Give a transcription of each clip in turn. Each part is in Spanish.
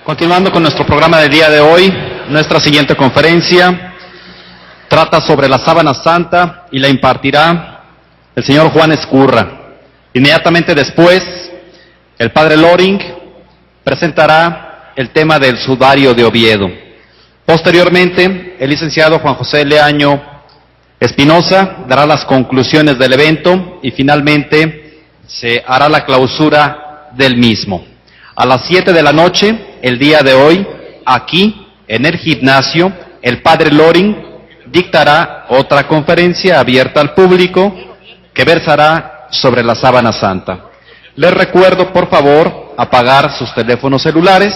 Continuando con nuestro programa del día de hoy, nuestra siguiente conferencia trata sobre la sábana santa y la impartirá el señor Juan Escurra. Inmediatamente después, el padre Loring presentará el tema del sudario de Oviedo. Posteriormente, el licenciado Juan José Leaño Espinosa dará las conclusiones del evento y finalmente se hará la clausura del mismo. A las 7 de la noche, el día de hoy, aquí, en el gimnasio, el padre Loring dictará otra conferencia abierta al público que versará sobre la sábana santa. Les recuerdo, por favor, apagar sus teléfonos celulares.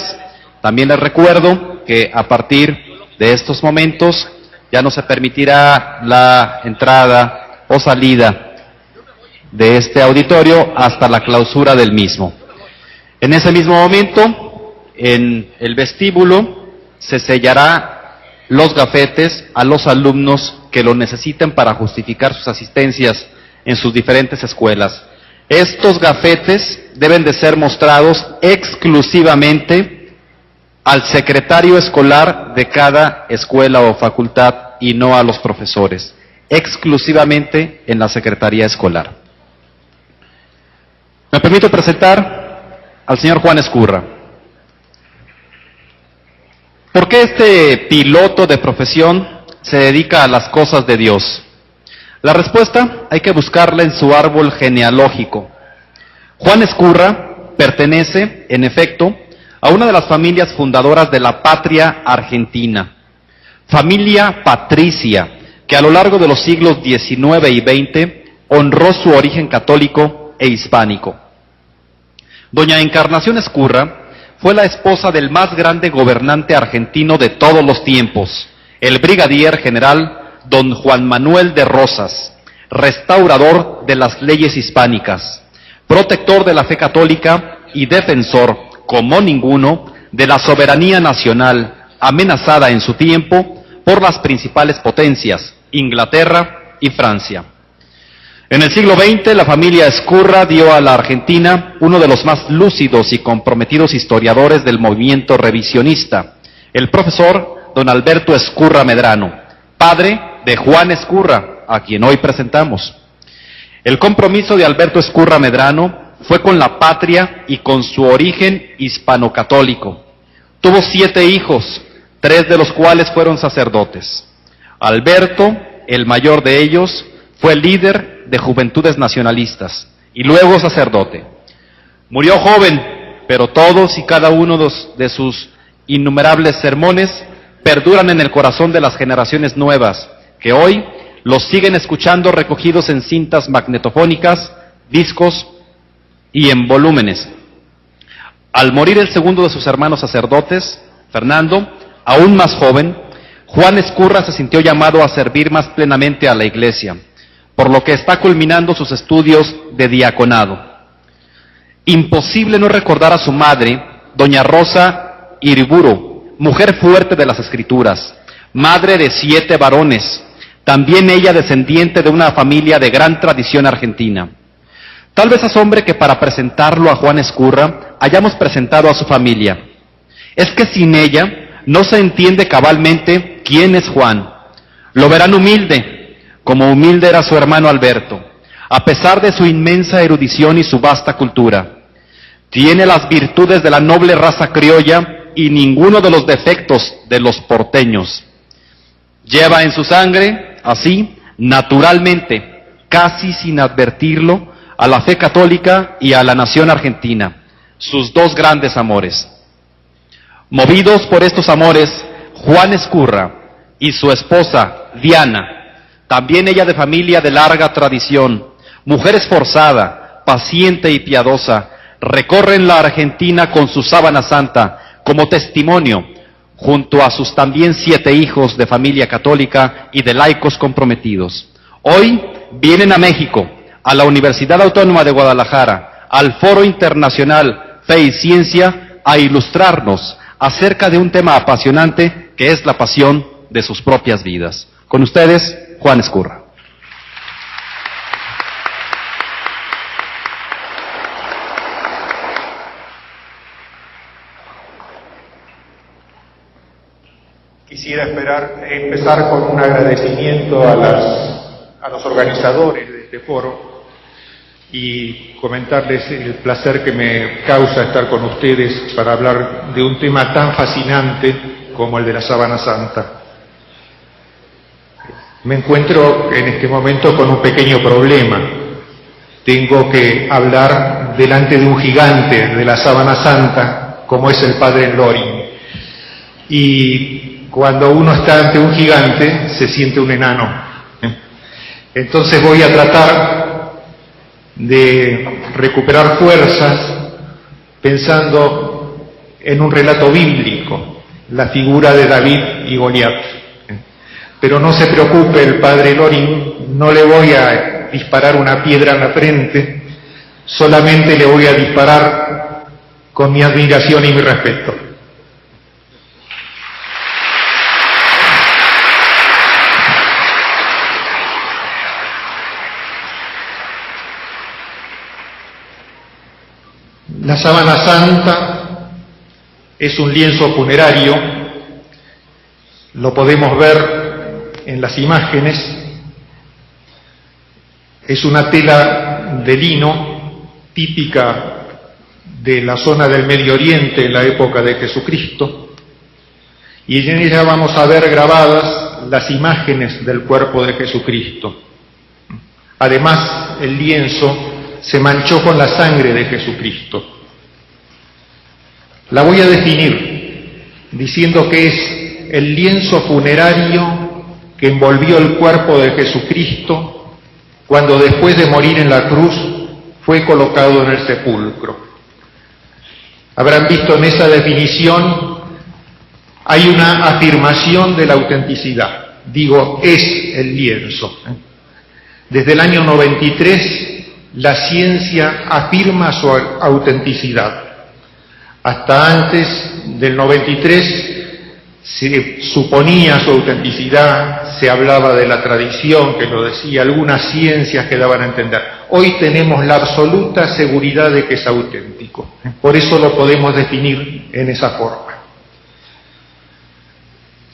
También les recuerdo que a partir de estos momentos ya no se permitirá la entrada o salida de este auditorio hasta la clausura del mismo. En ese mismo momento, en el vestíbulo, se sellará los gafetes a los alumnos que lo necesiten para justificar sus asistencias en sus diferentes escuelas. Estos gafetes deben de ser mostrados exclusivamente al secretario escolar de cada escuela o facultad y no a los profesores, exclusivamente en la secretaría escolar. Me permito presentar al señor Juan Escurra. ¿Por qué este piloto de profesión se dedica a las cosas de Dios? La respuesta hay que buscarla en su árbol genealógico. Juan Escurra pertenece, en efecto, a una de las familias fundadoras de la patria argentina, familia patricia, que a lo largo de los siglos XIX y XX honró su origen católico e hispánico. Doña Encarnación Escurra fue la esposa del más grande gobernante argentino de todos los tiempos, el brigadier general don Juan Manuel de Rosas, restaurador de las leyes hispánicas, protector de la fe católica y defensor, como ninguno, de la soberanía nacional, amenazada en su tiempo por las principales potencias, Inglaterra y Francia. En el siglo XX, la familia Escurra dio a la Argentina uno de los más lúcidos y comprometidos historiadores del movimiento revisionista, el profesor don Alberto Escurra Medrano, padre de Juan Escurra, a quien hoy presentamos. El compromiso de Alberto Escurra Medrano fue con la patria y con su origen hispano-católico. Tuvo 7 hijos, 3 de los cuales fueron sacerdotes. Alberto, el mayor de ellos, fue líder de Juventudes Nacionalistas y luego sacerdote. Murió joven, pero todos y cada uno de sus innumerables sermones perduran en el corazón de las generaciones nuevas, que hoy los siguen escuchando recogidos en cintas magnetofónicas, discos y en volúmenes. Al morir el segundo de sus hermanos sacerdotes, Fernando, aún más joven, Juan Escurra se sintió llamado a servir más plenamente a la Iglesia, por lo que está culminando sus estudios de diaconado. Imposible no recordar a su madre, doña Rosa Iriburu, mujer fuerte de las Escrituras, madre de 7 varones, también ella descendiente de una familia de gran tradición argentina. Tal vez asombre que para presentarlo a Juan Escurra hayamos presentado a su familia. Es que sin ella no se entiende cabalmente quién es Juan. Lo verán humilde, como humilde era su hermano Alberto, a pesar de su inmensa erudición y su vasta cultura. Tiene las virtudes de la noble raza criolla y ninguno de los defectos de los porteños. Lleva en su sangre, así, naturalmente, casi sin advertirlo, a la fe católica y a la nación argentina, sus 2 grandes amores. Movidos por estos amores, Juan Escurra y su esposa Diana, también ella de familia de larga tradición, mujer esforzada, paciente y piadosa, recorren la Argentina con su sábana santa como testimonio, junto a sus también 7 hijos de familia católica y de laicos comprometidos. Hoy vienen a México, a la Universidad Autónoma de Guadalajara, al Foro Internacional Fe y Ciencia, a ilustrarnos acerca de un tema apasionante que es la pasión de sus propias vidas. Con ustedes, Juan Escurra. Quisiera empezar con un agradecimiento a los organizadores de este foro y comentarles el placer que me causa estar con ustedes para hablar de un tema tan fascinante como el de la Sábana Santa. Me encuentro en este momento con un pequeño problema. Tengo que hablar delante de un gigante de la Sábana Santa, como es el Padre Loring. Y cuando uno está ante un gigante, se siente un enano. Entonces voy a tratar de recuperar fuerzas pensando en un relato bíblico, la figura de David y Goliat. Pero no se preocupe el Padre Loring, no le voy a disparar una piedra en la frente, solamente le voy a disparar con mi admiración y mi respeto. La Sábana Santa es un lienzo funerario, lo podemos ver en las imágenes, es una tela de lino típica de la zona del Medio Oriente en la época de Jesucristo, y en ella vamos a ver grabadas las imágenes del cuerpo de Jesucristo. Además, el lienzo se manchó con la sangre de Jesucristo. La voy a definir diciendo que es el lienzo funerario que envolvió el cuerpo de Jesucristo cuando después de morir en la cruz fue colocado en el sepulcro. Habrán visto en esa definición, hay una afirmación de la autenticidad. Digo, es el lienzo. Desde el año 93, la ciencia afirma su autenticidad. Hasta antes del 93 se suponía su autenticidad, se hablaba de la tradición que lo decía, algunas ciencias que daban a entender. Hoy tenemos la absoluta seguridad de que es auténtico. Por eso lo podemos definir en esa forma.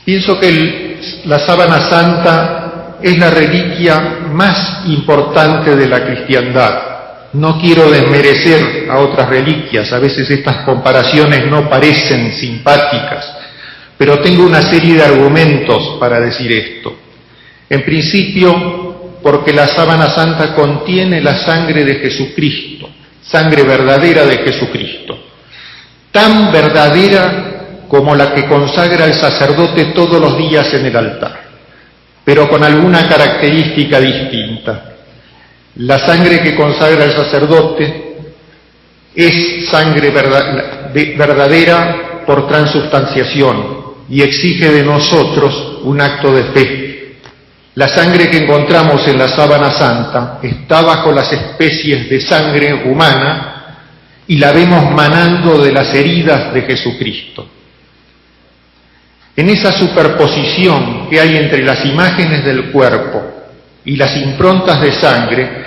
Pienso que la Sábana Santa es la reliquia más importante de la cristiandad. No quiero desmerecer a otras reliquias, a veces estas comparaciones no parecen simpáticas, pero tengo una serie de argumentos para decir esto. En principio, porque la Sábana Santa contiene la sangre de Jesucristo, sangre verdadera de Jesucristo, tan verdadera como la que consagra el sacerdote todos los días en el altar, pero con alguna característica distinta. La sangre que consagra el sacerdote es sangre verdadera por transubstanciación y exige de nosotros un acto de fe. La sangre que encontramos en la Sábana Santa está bajo las especies de sangre humana y la vemos manando de las heridas de Jesucristo. En esa superposición que hay entre las imágenes del cuerpo y las improntas de sangre,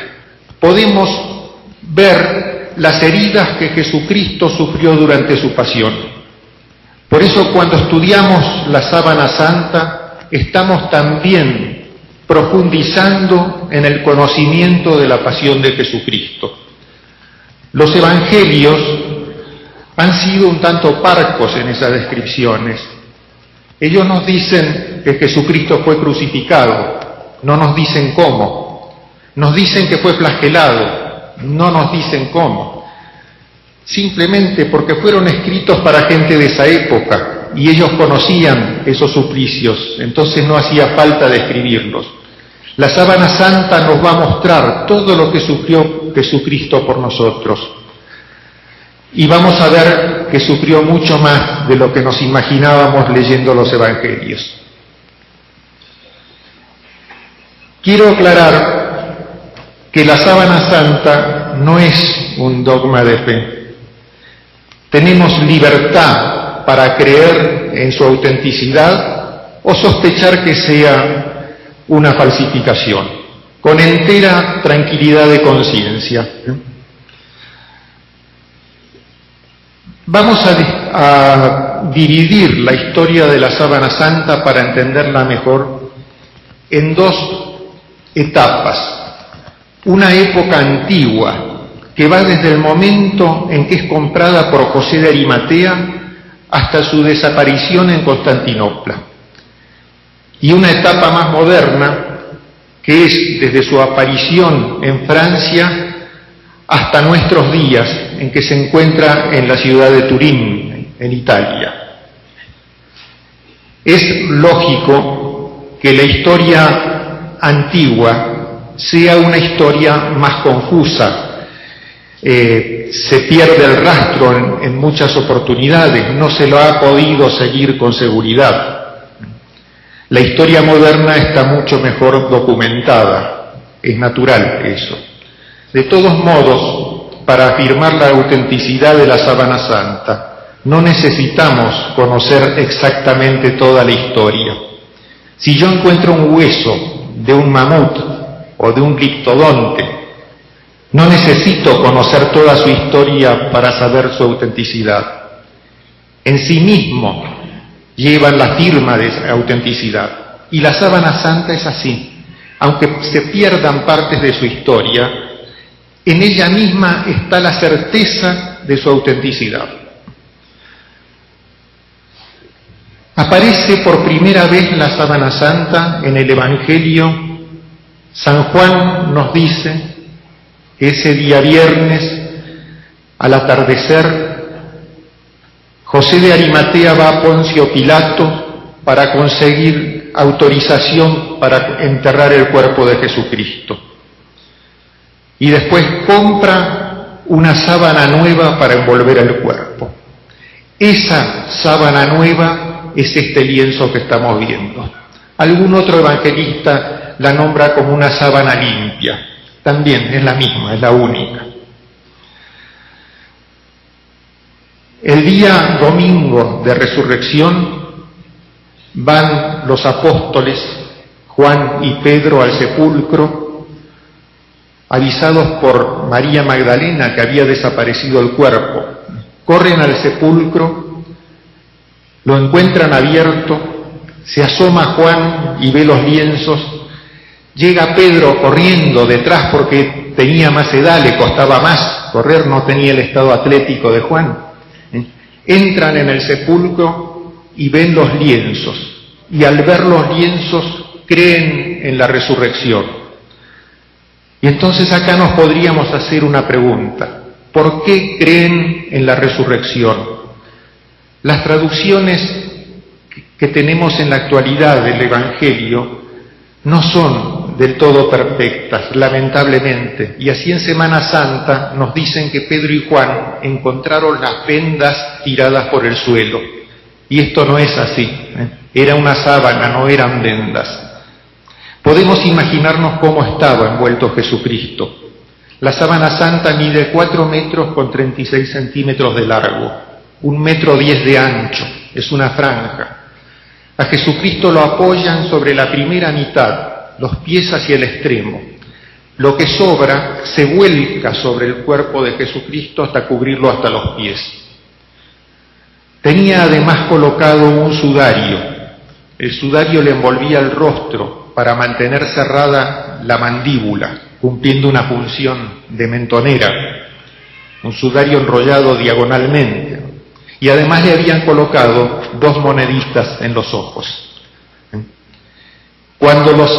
podemos ver las heridas que Jesucristo sufrió durante su pasión. Por eso cuando estudiamos la Sábana Santa, estamos también profundizando en el conocimiento de la pasión de Jesucristo. Los evangelios han sido un tanto parcos en esas descripciones. Ellos nos dicen que Jesucristo fue crucificado, no nos dicen cómo. Nos dicen que fue flagelado, no nos dicen cómo. Simplemente porque fueron escritos para gente de esa época y ellos conocían esos suplicios, entonces no hacía falta describirlos. La Sábana Santa nos va a mostrar todo lo que sufrió Jesucristo por nosotros. Y vamos a ver que sufrió mucho más de lo que nos imaginábamos leyendo los evangelios. Quiero aclarar que la Sábana Santa no es un dogma de fe. Tenemos libertad para creer en su autenticidad o sospechar que sea una falsificación, con entera tranquilidad de conciencia. Vamos a a dividir la historia de la Sábana Santa para entenderla mejor en dos etapas. Una época antigua, que va desde el momento en que es comprada por José de Arimatea hasta su desaparición en Constantinopla. Y una etapa más moderna, que es desde su aparición en Francia hasta nuestros días, en que se encuentra en la ciudad de Turín, en Italia. Es lógico que la historia antigua sea una historia más confusa. Se pierde el rastro en muchas oportunidades, no se lo ha podido seguir con seguridad. La historia moderna está mucho mejor documentada, es natural eso. De todos modos, para afirmar la autenticidad de la Sábana Santa, no necesitamos conocer exactamente toda la historia. Si yo encuentro un hueso de un mamut o de un gliptodonte, no necesito conocer toda su historia para saber su autenticidad. En sí mismo llevan la firma de esa autenticidad. Y la Sábana Santa es así. Aunque se pierdan partes de su historia, en ella misma está la certeza de su autenticidad. Aparece por primera vez la Sábana Santa en el Evangelio. San Juan nos dice que ese día viernes, al atardecer, José de Arimatea va a Poncio Pilato para conseguir autorización para enterrar el cuerpo de Jesucristo. Y después compra una sábana nueva para envolver el cuerpo. Esa sábana nueva es este lienzo que estamos viendo. Algún otro evangelista la nombra como una sábana limpia. También es la misma, es la única. El día domingo de resurrección van los apóstoles Juan y Pedro al sepulcro, avisados por María Magdalena que había desaparecido el cuerpo. Corren al sepulcro, lo encuentran abierto, se asoma Juan y ve los lienzos, llega Pedro corriendo detrás porque tenía más edad, le costaba más correr, no tenía el estado atlético de Juan. Entran en el sepulcro y ven los lienzos, y al ver los lienzos creen en la resurrección. Y entonces acá nos podríamos hacer una pregunta: ¿por qué creen en la resurrección? Las traducciones que tenemos en la actualidad del Evangelio no son del todo perfectas, lamentablemente, y así en Semana Santa nos dicen que Pedro y Juan encontraron las vendas tiradas por el suelo, y esto no es así, era una sábana, no eran vendas. Podemos imaginarnos cómo estaba envuelto Jesucristo. La Sábana Santa mide 4 metros con 36 centímetros de largo, 1,10 metros de ancho, es una franja. A Jesucristo lo apoyan sobre la primera mitad, los pies hacia el extremo. Lo que sobra se vuelca sobre el cuerpo de Jesucristo hasta cubrirlo hasta los pies. Tenía además colocado un sudario. El sudario le envolvía el rostro para mantener cerrada la mandíbula, cumpliendo una función de mentonera. Un sudario enrollado diagonalmente. Y además le habían colocado 2 moneditas en los ojos. Cuando los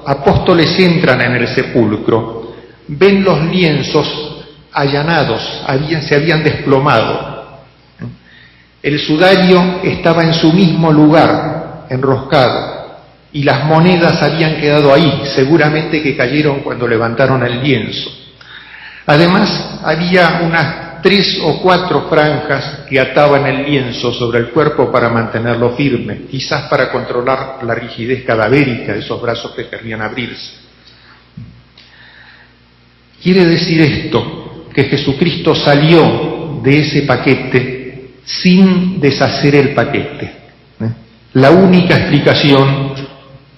apóstoles entran en el sepulcro, ven los lienzos allanados, se habían desplomado. El sudario estaba en su mismo lugar, enroscado, y las monedas habían quedado ahí, seguramente que cayeron cuando levantaron el lienzo. Además, había unas 3 o 4 franjas que ataban el lienzo sobre el cuerpo para mantenerlo firme, quizás para controlar la rigidez cadavérica de esos brazos que querrían abrirse. Quiere decir esto, que Jesucristo salió de ese paquete sin deshacer el paquete. La única explicación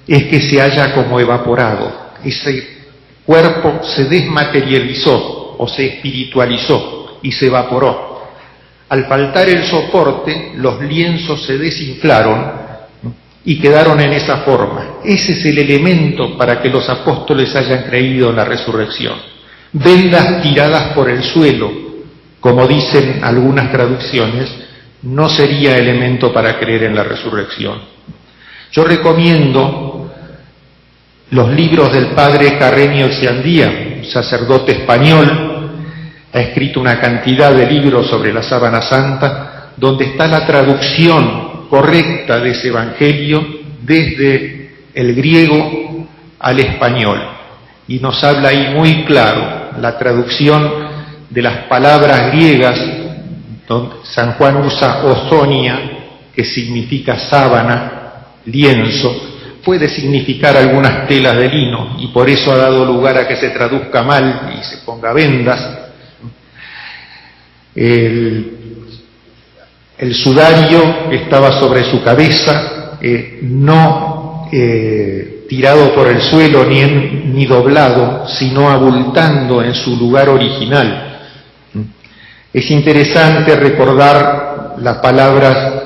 es que se haya como evaporado. Ese cuerpo se desmaterializó o se espiritualizó y se evaporó. Al faltar el soporte, los lienzos se desinflaron y quedaron en esa forma. Ese es el elemento para que los apóstoles hayan creído en la resurrección. Vendas tiradas por el suelo, como dicen algunas traducciones, no sería elemento para creer en la resurrección. Yo recomiendo los libros del padre Carrenio Xiandía, sacerdote español. Ha escrito una cantidad de libros sobre la sábana santa, donde está la traducción correcta de ese evangelio desde el griego al español. Y nos habla ahí muy claro la traducción de las palabras griegas, donde San Juan usa ozonia, que significa sábana, lienzo, puede significar algunas telas de lino, y por eso ha dado lugar a que se traduzca mal y se ponga vendas. El sudario que estaba sobre su cabeza, no tirado por el suelo ni doblado, sino abultando en su lugar original. Es interesante recordar la palabra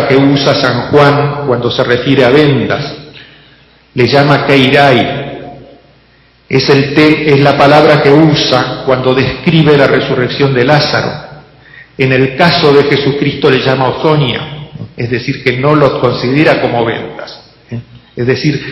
que usa San Juan cuando se refiere a vendas. Le llama keirai. Es la palabra que usa cuando describe la resurrección de Lázaro. En el caso de Jesucristo le llama ozonia, es decir, que no lo considera como vendas. Es decir,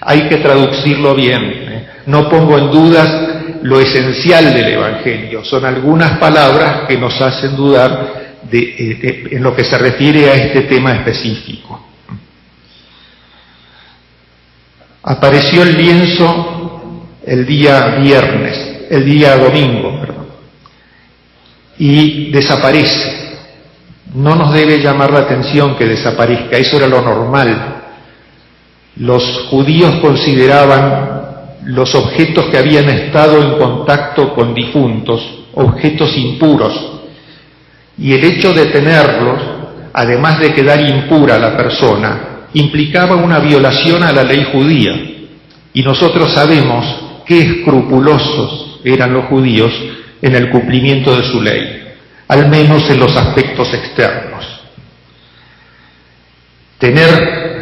hay que traducirlo bien. No pongo en dudas lo esencial del Evangelio. Son algunas palabras que nos hacen dudar en lo que se refiere a este tema específico. Apareció el lienzo el día domingo, y desaparece. No nos debe llamar la atención que desaparezca, eso era lo normal. Los judíos consideraban los objetos que habían estado en contacto con difuntos objetos impuros, y el hecho de tenerlos, además de quedar impura la persona, implicaba una violación a la ley judía, y nosotros sabemos qué escrupulosos eran los judíos en el cumplimiento de su ley, al menos en los aspectos externos.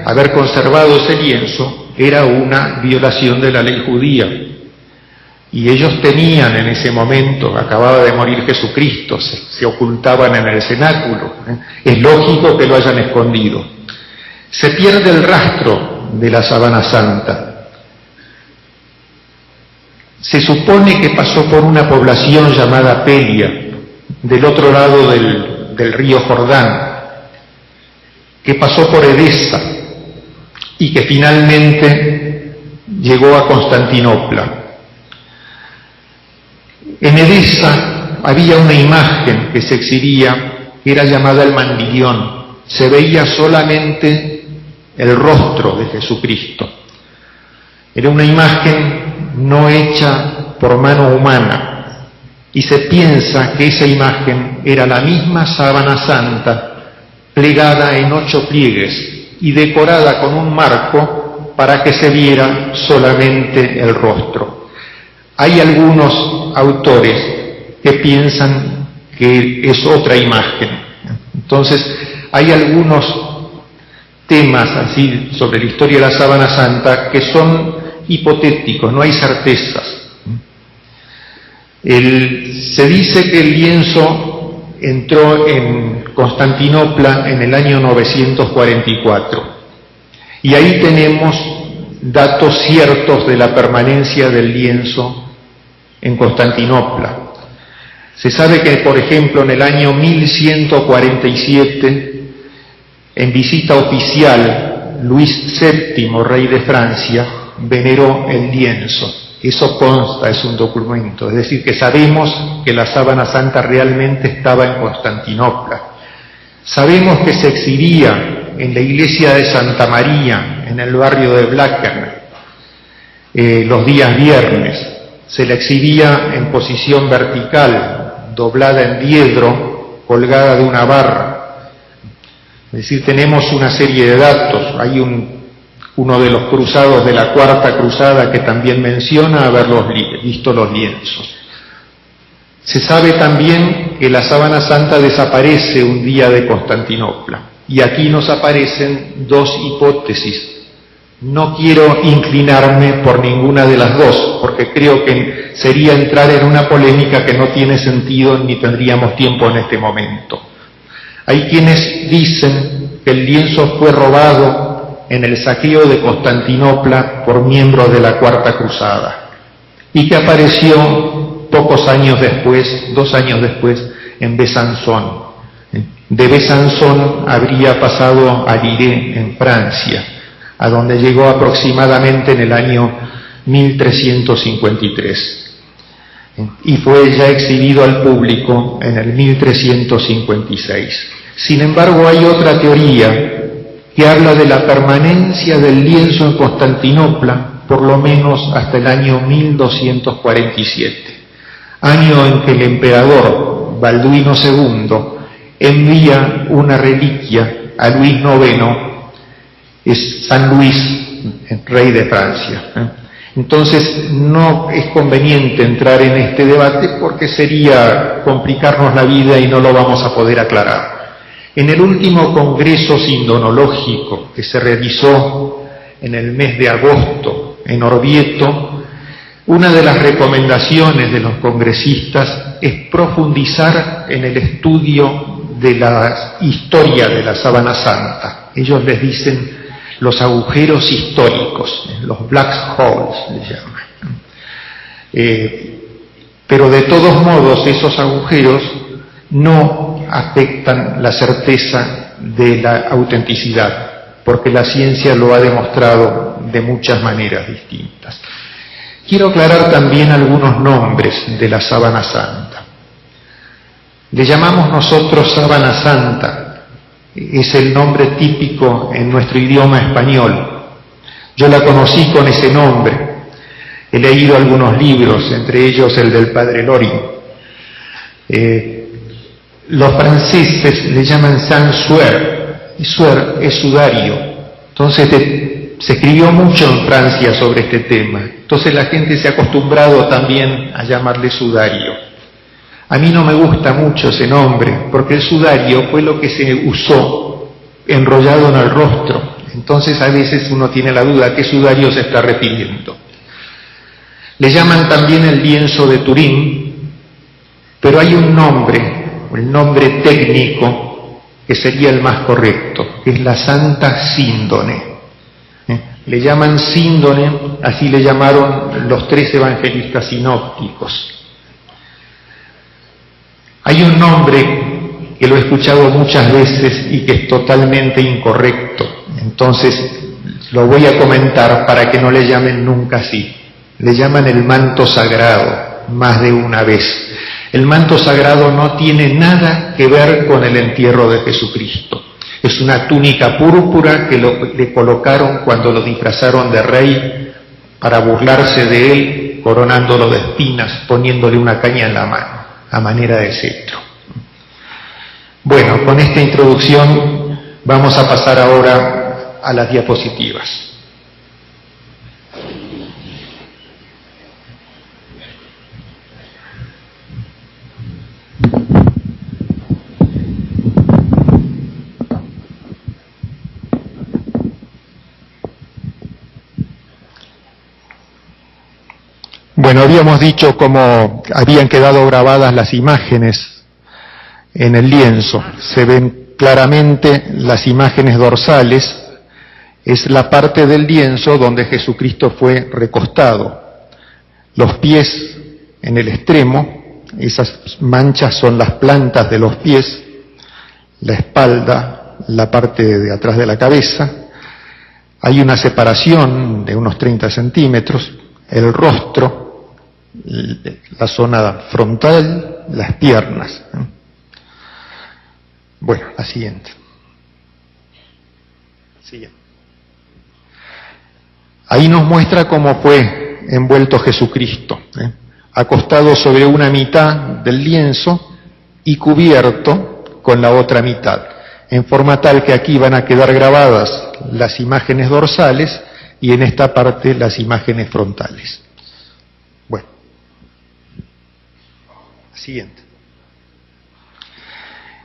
Haber conservado ese lienzo era una violación de la ley judía, y ellos tenían en ese momento, acababa de morir Jesucristo, se ocultaban en el cenáculo, es lógico que lo hayan escondido. Se pierde el rastro de la sábana santa. Se supone que pasó por una población llamada Pelia, del otro lado del río Jordán, que pasó por Edesa y que finalmente llegó a Constantinopla. En Edesa había una imagen que se exhibía, que era llamada el mandilión. Se veía solamente el rostro de Jesucristo. Era una imagen no hecha por mano humana, y se piensa que esa imagen era la misma sábana santa, plegada en 8 pliegues y decorada con un marco para que se viera solamente el rostro. Hay algunos autores que piensan que es otra imagen. Entonces, hay algunos temas así sobre la historia de la sábana santa que son hipotéticos, no hay certezas. Se dice que el lienzo entró en Constantinopla en el año 944, y ahí tenemos datos ciertos de la permanencia del lienzo en Constantinopla. Se sabe que, por ejemplo, en el año 1147, en visita oficial, Luis VII, rey de Francia, veneró el lienzo. Eso consta, es un documento, es decir, que sabemos que la sábana santa realmente estaba en Constantinopla. Sabemos que se exhibía en la iglesia de Santa María, en el barrio de Blackern, los días viernes. Se la exhibía en posición vertical, doblada en diedro, colgada de una barra. Es decir, tenemos una serie de datos. Hay uno de los cruzados de la Cuarta Cruzada que también menciona haberlos visto los lienzos. Se sabe también que la sábana santa desaparece un día de Constantinopla, y aquí nos aparecen dos hipótesis. No quiero inclinarme por ninguna de las dos, porque creo que sería entrar en una polémica que no tiene sentido ni tendríamos tiempo en este momento. Hay quienes dicen que el lienzo fue robado en el saqueo de Constantinopla por miembros de la Cuarta Cruzada y que apareció pocos años después, 2 años después, en Besançon. De Besançon habría pasado a Liré, en Francia, a donde llegó aproximadamente en el año 1353. Y fue ya exhibido al público en el 1356. Sin embargo, hay otra teoría que habla de la permanencia del lienzo en Constantinopla por lo menos hasta el año 1247, año en que el emperador Balduino II envía una reliquia a Luis IX, es San Luis, rey de Francia. Entonces no es conveniente entrar en este debate porque sería complicarnos la vida y no lo vamos a poder aclarar. En el último congreso sindonológico que se realizó en el mes de agosto en Orvieto, una de las recomendaciones de los congresistas es profundizar en el estudio de la historia de la sábana santa. Ellos les dicen los agujeros históricos, los black holes les llaman. Pero de todos modos esos agujeros no afectan la certeza de la autenticidad, porque la ciencia lo ha demostrado de muchas maneras distintas. Quiero aclarar también algunos nombres de la sábana santa. Le llamamos nosotros sábana santa, es el nombre típico en nuestro idioma español. Yo la conocí con ese nombre, he leído algunos libros, entre ellos el del padre Lori. Los franceses le llaman Saint-Suaire, y Suaire es sudario. Entonces se escribió mucho en Francia sobre este tema. Entonces la gente se ha acostumbrado también a llamarle sudario. A mí no me gusta mucho ese nombre, porque el sudario fue lo que se usó enrollado en el rostro. Entonces a veces uno tiene la duda a qué sudario se está refiriendo. Le llaman también el lienzo de Turín, pero hay un nombre, el nombre técnico, que sería el más correcto, que es la Santa Síndone. Le llaman Síndone, así le llamaron los 3 evangelistas sinópticos. Hay un nombre que lo he escuchado muchas veces y que es totalmente incorrecto, entonces lo voy a comentar para que no le llamen nunca así. Le llaman el manto sagrado, más de una vez. El manto sagrado no tiene nada que ver con el entierro de Jesucristo. Es una túnica púrpura que le colocaron cuando lo disfrazaron de rey para burlarse de él, coronándolo de espinas, poniéndole una caña en la mano, a manera de cetro. Bueno, con esta introducción vamos a pasar ahora a las diapositivas. Bueno, habíamos dicho cómo habían quedado grabadas las imágenes en el lienzo. Se ven claramente las imágenes dorsales. Es la parte del lienzo donde Jesucristo fue recostado. Los pies en el extremo, esas manchas son las plantas de los pies, la espalda, la parte de atrás de la cabeza. Hay una separación de unos 30 centímetros, el rostro, la zona frontal, las piernas. Bueno, la siguiente. Ahí nos muestra cómo fue envuelto Jesucristo, acostado sobre una mitad del lienzo y cubierto con la otra mitad, en forma tal que aquí van a quedar grabadas las imágenes dorsales y en esta parte las imágenes frontales. Siguiente.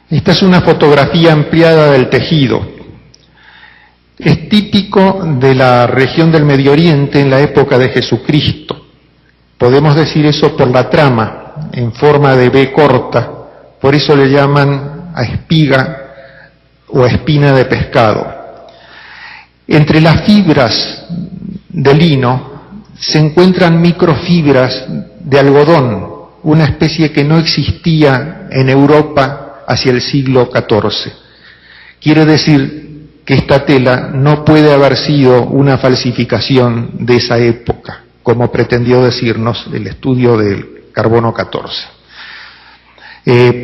Esta es una fotografía ampliada del tejido. Es típico de la región del Medio Oriente en la época de Jesucristo. Podemos decir eso por la trama, en forma de V corta, por eso le llaman a espiga o a espina de pescado. Entre las fibras de lino se encuentran microfibras de algodón, una especie que no existía en Europa hacia el siglo XIV. Quiere decir que esta tela no puede haber sido una falsificación de esa época, como pretendió decirnos el estudio del carbono 14.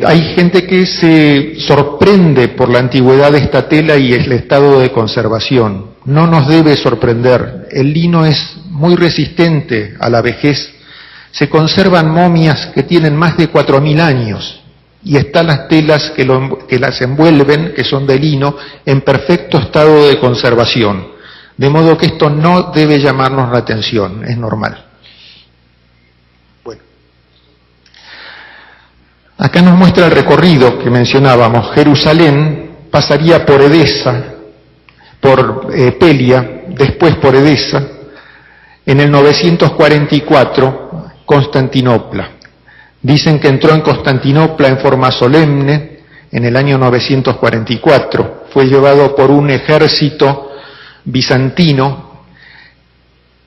Hay gente que se sorprende por la antigüedad de esta tela y el estado de conservación. No nos debe sorprender. El lino es muy resistente a la vejez. Se conservan momias que tienen más de 4.000 años y están las telas que las envuelven, que son de lino, en perfecto estado de conservación. De modo que esto no debe llamarnos la atención, es normal. Bueno. Acá nos muestra el recorrido que mencionábamos. Jerusalén pasaría por Edesa, por Pelia, después por Edesa, en el 944, Constantinopla. Dicen que entró en Constantinopla en forma solemne en el año 944. Fue llevado por un ejército bizantino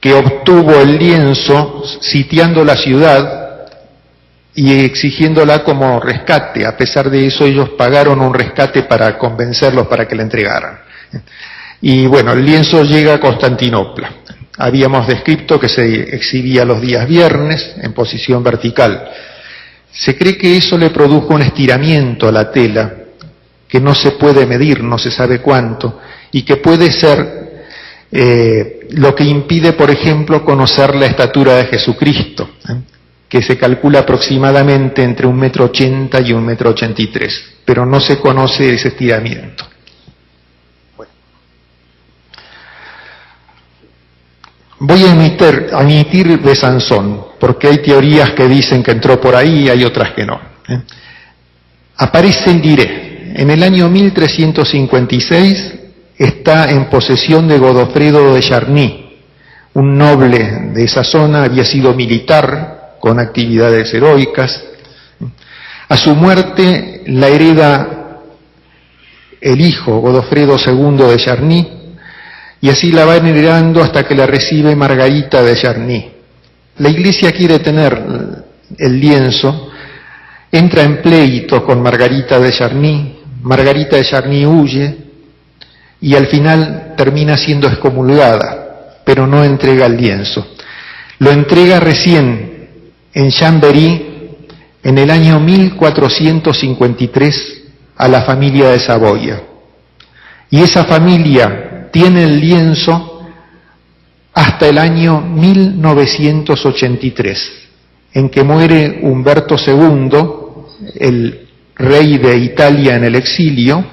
que obtuvo el lienzo sitiando la ciudad y exigiéndola como rescate. A pesar de eso, ellos pagaron un rescate para convencerlos para que la entregaran. Y bueno, el lienzo llega a Constantinopla. Habíamos descrito que se exhibía los días viernes en posición vertical. Se cree que eso le produjo un estiramiento a la tela, que no se puede medir, no se sabe cuánto, y que puede ser lo que impide, por ejemplo, conocer la estatura de Jesucristo, que se calcula aproximadamente entre 1,80 m y 1,83 m, pero no se conoce ese estiramiento. Voy a omitir Besanzón, porque hay teorías que dicen que entró por ahí y hay otras que no. Aparece en Liré. En el año 1356 está en posesión de Godofredo de Charny, un noble de esa zona, había sido militar con actividades heroicas. A su muerte la hereda el hijo Godofredo II de Charny, y así la van heredando hasta que la recibe Margarita de Charny. La Iglesia quiere tener el lienzo, entra en pleito con Margarita de Charny huye y al final termina siendo excomulgada, pero no entrega el lienzo. Lo entrega recién en Chambéry en el año 1453 a la familia de Saboya. Y esa familia tiene el lienzo hasta el año 1983, en que muere Humberto II, el rey de Italia en el exilio,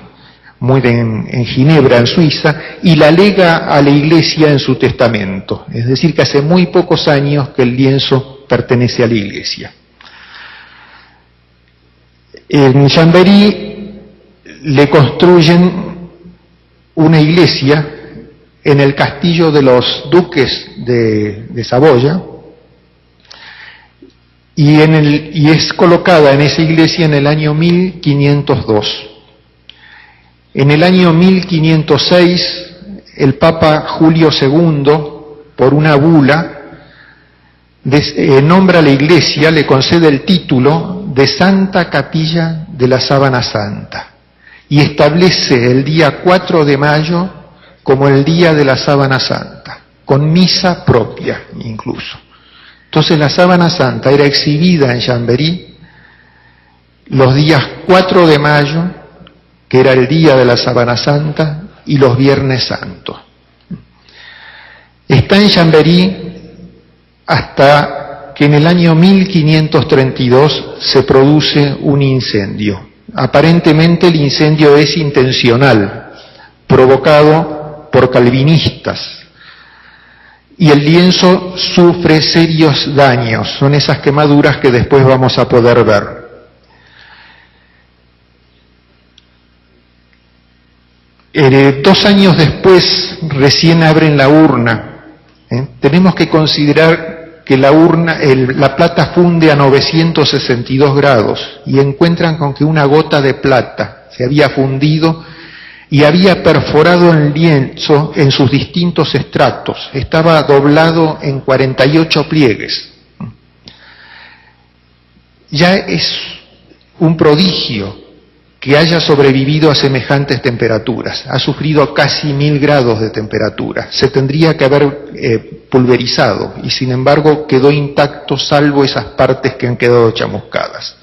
muere en Ginebra, en Suiza, y la lega a la Iglesia en su testamento. Es decir, que hace muy pocos años que el lienzo pertenece a la Iglesia. En Chambéry le construyen una iglesia en el castillo de los duques de Saboya y es colocada en esa iglesia en el año 1502. En el año 1506 el Papa Julio II, por una bula, nombra a la iglesia, le concede el título de Santa Capilla de la Sábana Santa y establece el día 4 de mayo como el día de la Sábana Santa, con misa propia incluso. Entonces la Sábana Santa era exhibida en Chambéry los días 4 de mayo, que era el día de la Sábana Santa, y los Viernes Santos. Está en Chambéry hasta que en el año 1532 se produce un incendio. Aparentemente el incendio es intencional, provocado por calvinistas, y el lienzo sufre serios daños. Son esas quemaduras que después vamos a poder ver. 2 años después recién abren la urna. Tenemos que considerar que la urna, la plata funde a 962 grados y encuentran con que una gota de plata se había fundido y había perforado el lienzo en sus distintos estratos. Estaba doblado en 48 pliegues. Ya es un prodigio que haya sobrevivido a semejantes temperaturas. Ha sufrido casi 1000 grados de temperatura. Se tendría que haber pulverizado y sin embargo quedó intacto salvo esas partes que han quedado chamuscadas.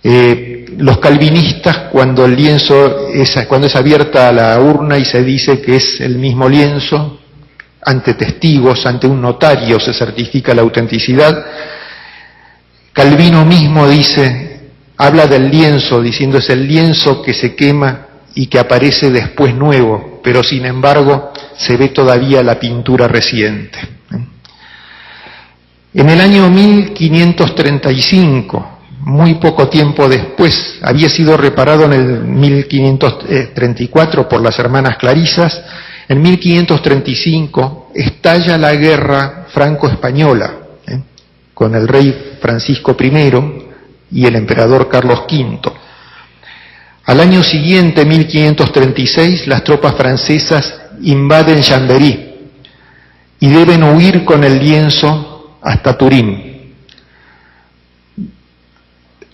Los calvinistas, cuando el lienzo cuando es abierta la urna y se dice que es el mismo lienzo, ante testigos, ante un notario se certifica la autenticidad. Calvino mismo habla del lienzo, diciendo es el lienzo que se quema y que aparece después nuevo, pero sin embargo se ve todavía la pintura reciente. En el año 1535, muy poco tiempo después, había sido reparado en el 1534 por las hermanas Clarisas. En 1535 estalla la guerra franco-española, con el rey Francisco I y el emperador Carlos V. Al año siguiente, 1536, las tropas francesas invaden Chambéry y deben huir con el lienzo hasta Turín.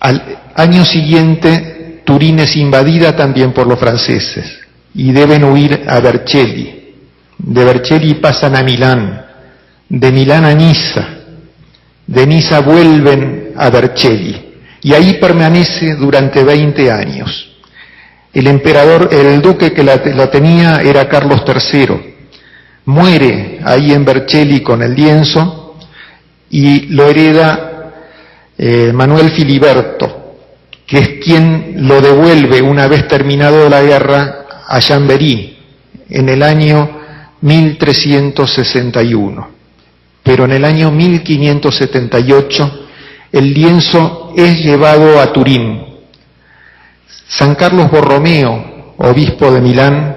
Al año siguiente, Turín es invadida también por los franceses y deben huir a Vercelli. De Vercelli pasan a Milán, de Milán a Niza, de Niza vuelven a Vercelli y ahí permanece durante 20 años. El duque que la tenía era Carlos III. Muere ahí en Vercelli con el lienzo y lo hereda Manuel Filiberto, que es quien lo devuelve una vez terminado la guerra a Chambéry en el año 1361. Pero en el año 1578 el lienzo es llevado a Turín. San Carlos Borromeo, obispo de Milán,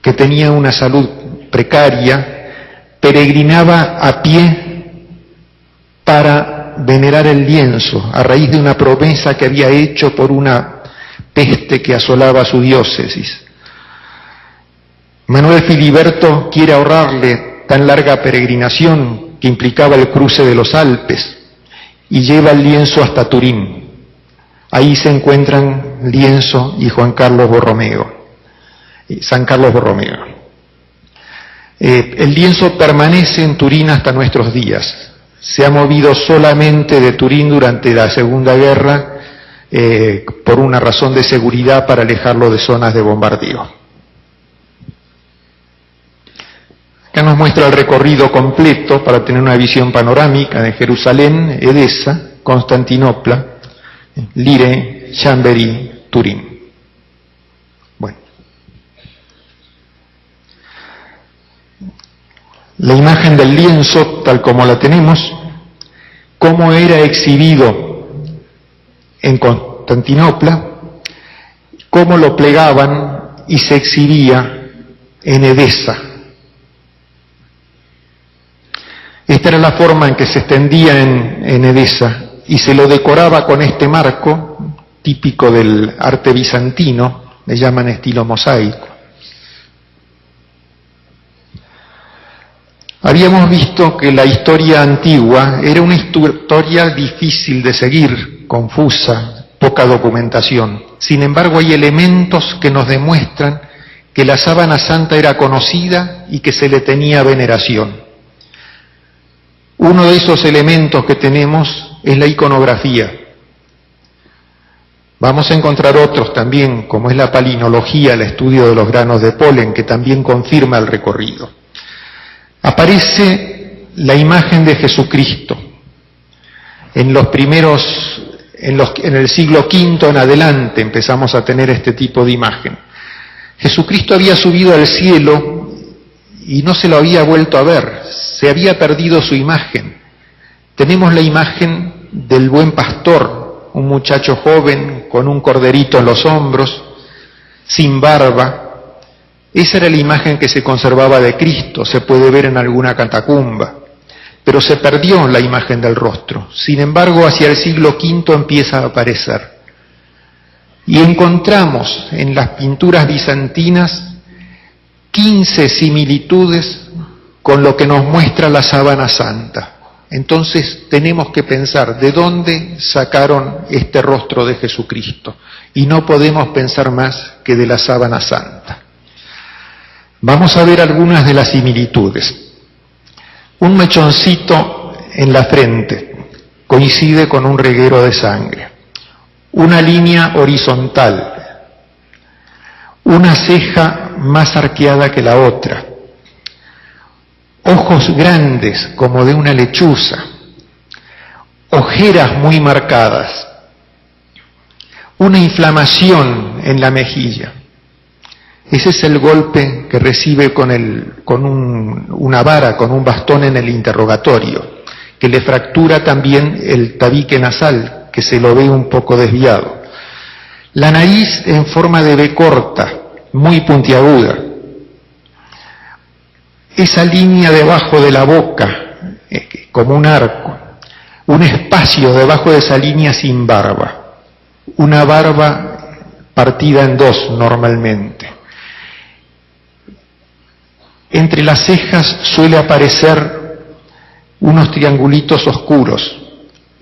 que tenía una salud precaria, peregrinaba a pie para venerar el lienzo, a raíz de una promesa que había hecho por una peste que asolaba su diócesis. Manuel Filiberto quiere ahorrarle tan larga peregrinación que implicaba el cruce de los Alpes y lleva el lienzo hasta Turín. Ahí se encuentran lienzo y San Carlos Borromeo. El lienzo permanece en Turín hasta nuestros días. Se ha movido solamente de Turín durante la Segunda Guerra por una razón de seguridad para alejarlo de zonas de bombardeo. Acá nos muestra el recorrido completo para tener una visión panorámica de Jerusalén, Edesa, Constantinopla, Lire, Chambéry, Turín. Bueno. La imagen del lienzo, tal como la tenemos, cómo era exhibido en Constantinopla, cómo lo plegaban y se exhibía en Edesa. Esta era la forma en que se extendía en Edesa y se lo decoraba con este marco típico del arte bizantino, le llaman estilo mosaico. Habíamos visto que la historia antigua era una historia difícil de seguir, confusa, poca documentación. Sin embargo, hay elementos que nos demuestran que la sábana santa era conocida y que se le tenía veneración. Uno de esos elementos que tenemos es la iconografía. Vamos a encontrar otros también, como es la palinología, el estudio de los granos de polen, que también confirma el recorrido. Aparece la imagen de Jesucristo. En el siglo V en adelante empezamos a tener este tipo de imagen. Jesucristo había subido al cielo y no se lo había vuelto a ver, se había perdido su imagen. Tenemos la imagen del buen pastor, un muchacho joven con un corderito en los hombros, sin barba. Esa era la imagen que se conservaba de Cristo, se puede ver en alguna catacumba, pero se perdió la imagen del rostro. Sin embargo, hacia el siglo V empieza a aparecer. Y encontramos en las pinturas bizantinas 15 similitudes con lo que nos muestra la sábana santa. Entonces tenemos que pensar de dónde sacaron este rostro de Jesucristo. Y no podemos pensar más que de la sábana santa. Vamos a ver algunas de las similitudes. Un mechoncito en la frente coincide con un reguero de sangre. Una línea horizontal, una ceja más arqueada que la otra, ojos grandes como de una lechuza, ojeras muy marcadas, una inflamación en la mejilla. Ese es el golpe que recibe con una vara, con un bastón en el interrogatorio, que le fractura también el tabique nasal, que se lo ve un poco desviado. La nariz en forma de V corta, muy puntiaguda. Esa línea debajo de la boca, como un arco. Un espacio debajo de esa línea sin barba. Una barba partida en dos normalmente. Entre las cejas suele aparecer unos triangulitos oscuros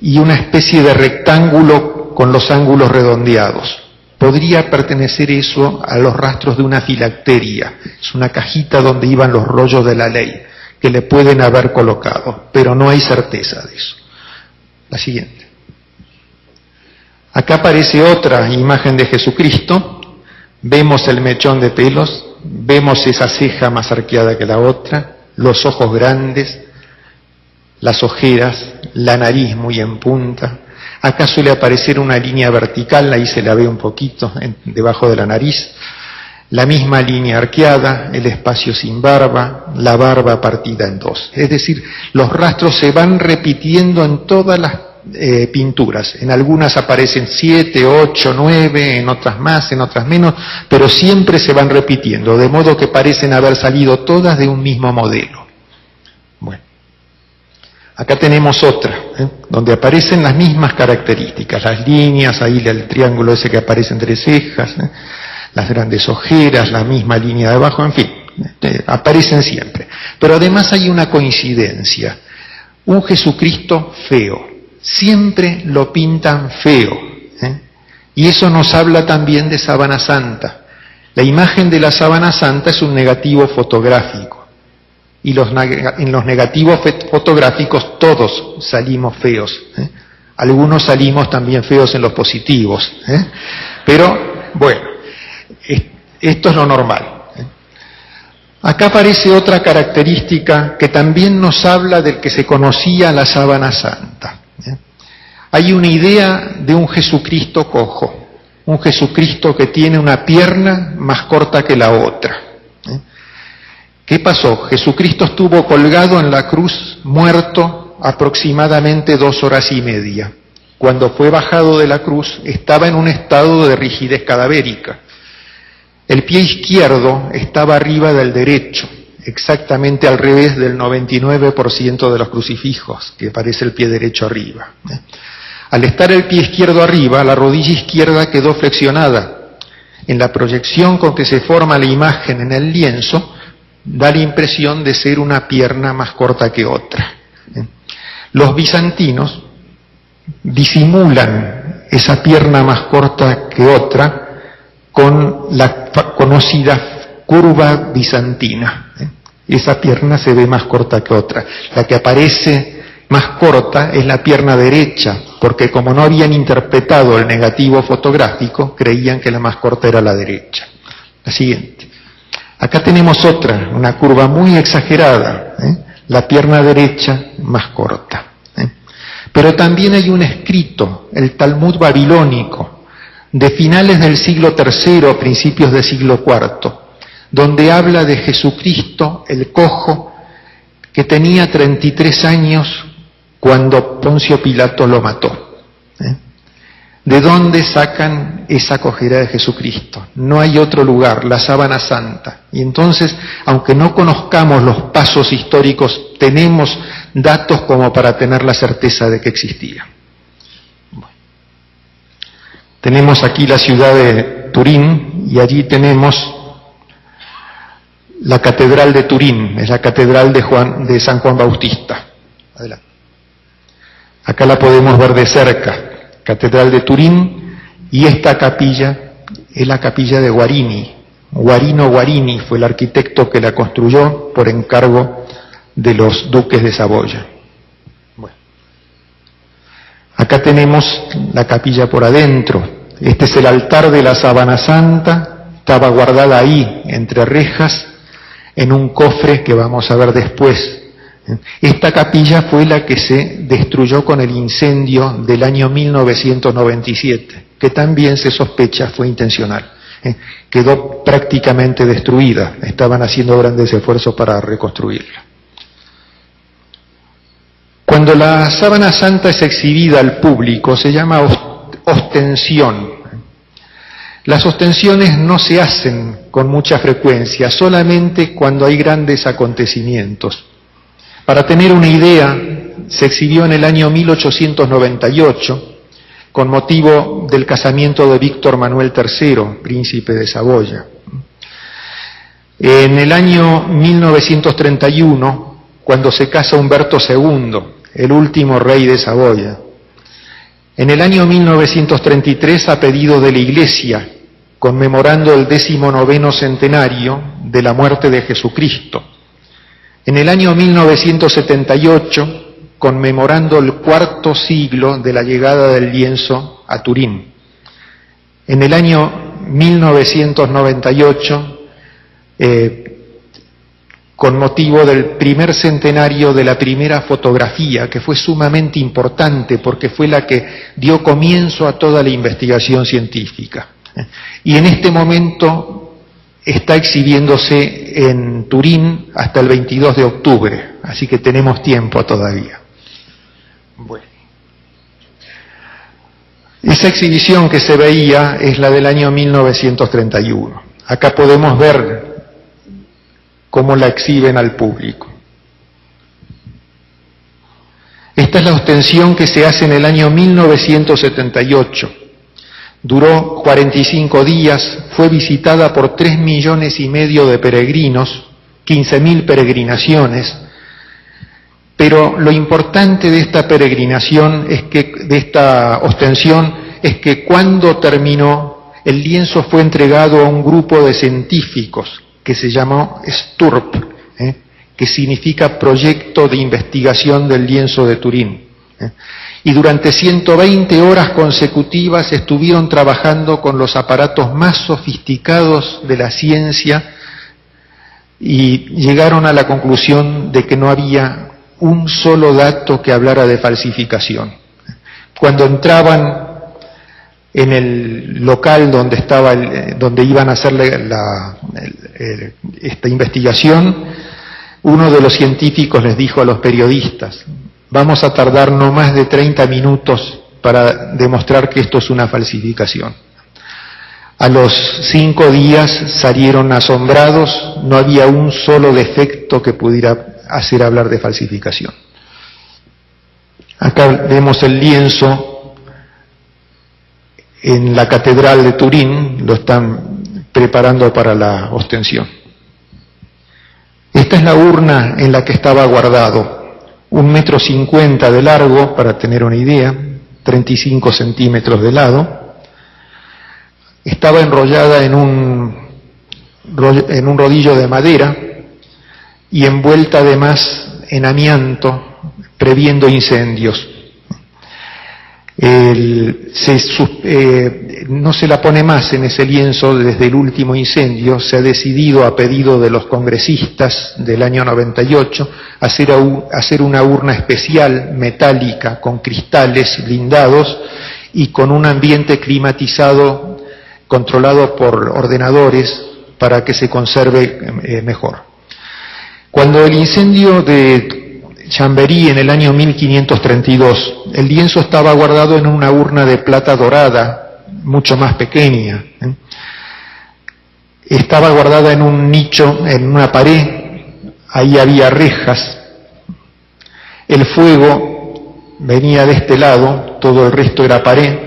y una especie de rectángulo con los ángulos redondeados. Podría pertenecer eso a los rastros de una filacteria. Es una cajita donde iban los rollos de la ley, que le pueden haber colocado, pero no hay certeza de eso. La siguiente. Acá aparece otra imagen de Jesucristo. Vemos el mechón de pelos, vemos esa ceja más arqueada que la otra, los ojos grandes, las ojeras, la nariz muy en punta. Acá suele aparecer una línea vertical, ahí se la ve un poquito debajo de la nariz. La misma línea arqueada, el espacio sin barba, la barba partida en dos. Es decir, los rastros se van repitiendo en todas las pinturas. En algunas aparecen 7, 8, 9, en otras más, en otras menos, pero siempre se van repitiendo, de modo que parecen haber salido todas de un mismo modelo. Bueno. Acá tenemos otra, donde aparecen las mismas características, las líneas, ahí el triángulo ese que aparece entre cejas, las grandes ojeras, la misma línea de abajo, en fin, aparecen siempre. Pero además hay una coincidencia, un Jesucristo feo, siempre lo pintan feo, y eso nos habla también de sábana santa. La imagen de la sábana santa es un negativo fotográfico. Y en los negativos fotográficos todos salimos feos. Algunos salimos también feos en los positivos. Pero, bueno, esto es lo normal. Acá aparece otra característica que también nos habla del que se conocía la sábana santa. Hay una idea de un Jesucristo cojo, un Jesucristo que tiene una pierna más corta que la otra. ¿Qué pasó? Jesucristo estuvo colgado en la cruz, muerto aproximadamente 2 horas y media. Cuando fue bajado de la cruz, estaba en un estado de rigidez cadavérica. El pie izquierdo estaba arriba del derecho, exactamente al revés del 99% de los crucifijos, que aparece el pie derecho arriba. Al estar el pie izquierdo arriba, la rodilla izquierda quedó flexionada. En la proyección con que se forma la imagen en el lienzo, da la impresión de ser una pierna más corta que otra. Los bizantinos disimulan esa pierna más corta que otra con la conocida curva bizantina. Esa pierna se ve más corta que otra. La que aparece más corta es la pierna derecha, porque como no habían interpretado el negativo fotográfico, creían que la más corta era la derecha. La siguiente. Acá tenemos otra, una curva muy exagerada, la pierna derecha más corta. Pero también hay un escrito, el Talmud babilónico, de finales del siglo III, principios del siglo IV, donde habla de Jesucristo, el cojo, que tenía 33 años cuando Poncio Pilato lo mató. ¿De dónde sacan esa acogida de Jesucristo? No hay otro lugar, la sábana santa. Y entonces, aunque no conozcamos los pasos históricos, tenemos datos como para tener la certeza de que existía. Bueno. Tenemos aquí la ciudad de Turín y allí tenemos la catedral de Turín, es la catedral de San Juan Bautista. Adelante. Acá la podemos ver de cerca. Catedral de Turín, y esta capilla es la capilla de Guarini. Guarino Guarini fue el arquitecto que la construyó por encargo de los duques de Saboya. Bueno. Acá tenemos la capilla por adentro. Este es el altar de la Sábana Santa, estaba guardada ahí, entre rejas, en un cofre que vamos a ver después. Esta capilla fue la que se destruyó con el incendio del año 1997, que también se sospecha fue intencional. Quedó prácticamente destruida, estaban haciendo grandes esfuerzos para reconstruirla. Cuando la Sábana Santa es exhibida al público se llama ostensión. Las ostensiones no se hacen con mucha frecuencia, solamente cuando hay grandes acontecimientos. Para tener una idea, se exhibió en el año 1898 con motivo del casamiento de Víctor Manuel III, príncipe de Saboya. En el año 1931, cuando se casa Humberto II, el último rey de Saboya. En el año 1933, a pedido de la Iglesia, conmemorando el 19º centenario de la muerte de Jesucristo. En el año 1978, conmemorando el 4º siglo de la llegada del lienzo a Turín. En el año 1998, con motivo del primer centenario de la primera fotografía, que fue sumamente importante porque fue la que dio comienzo a toda la investigación científica. Y en este momento está exhibiéndose en Turín hasta el 22 de octubre, así que tenemos tiempo todavía. Bueno. Esa exhibición que se veía es la del año 1931. Acá podemos ver cómo la exhiben al público. Esta es la ostensión que se hace en el año 1978. Duró 45 días, fue visitada por 3,5 millones de peregrinos, 15.000 peregrinaciones, pero lo importante de esta peregrinación de esta ostensión, es que cuando terminó, el lienzo fue entregado a un grupo de científicos que se llamó STURP, que significa Proyecto de Investigación del Lienzo de Turín. Y durante 120 horas consecutivas estuvieron trabajando con los aparatos más sofisticados de la ciencia y llegaron a la conclusión de que no había un solo dato que hablara de falsificación. Cuando entraban en el local donde iban a hacer esta investigación, uno de los científicos les dijo a los periodistas: vamos a tardar no más de 30 minutos para demostrar que esto es una falsificación. A los 5 días salieron asombrados, no había un solo defecto que pudiera hacer hablar de falsificación. Acá vemos el lienzo en la Catedral de Turín, lo están preparando para la ostensión. Esta es la urna en la que estaba guardado. 1,50 m de largo, para tener una idea, 35 centímetros de lado. Estaba enrollada en un rodillo de madera y envuelta además en amianto, previendo incendios. No se la pone más en ese lienzo desde el último incendio. Se ha decidido, a pedido de los congresistas del año 98, hacer una urna especial metálica con cristales blindados y con un ambiente climatizado, controlado por ordenadores, para que se conserve mejor. Cuando el incendio Chambéry en el año 1532. El lienzo estaba guardado en una urna de plata dorada, mucho más pequeña. Estaba guardada en un nicho, en una pared, ahí había rejas. El fuego venía de este lado, todo el resto era pared.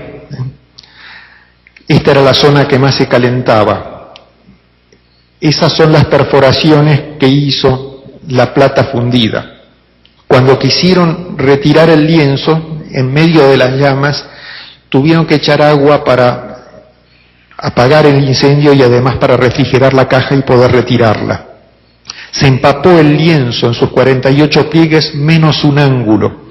Esta era la zona que más se calentaba. Esas son las perforaciones que hizo la plata fundida. Cuando quisieron retirar el lienzo, en medio de las llamas, tuvieron que echar agua para apagar el incendio y además para refrigerar la caja y poder retirarla. Se empapó el lienzo en sus 48 pliegues menos un ángulo.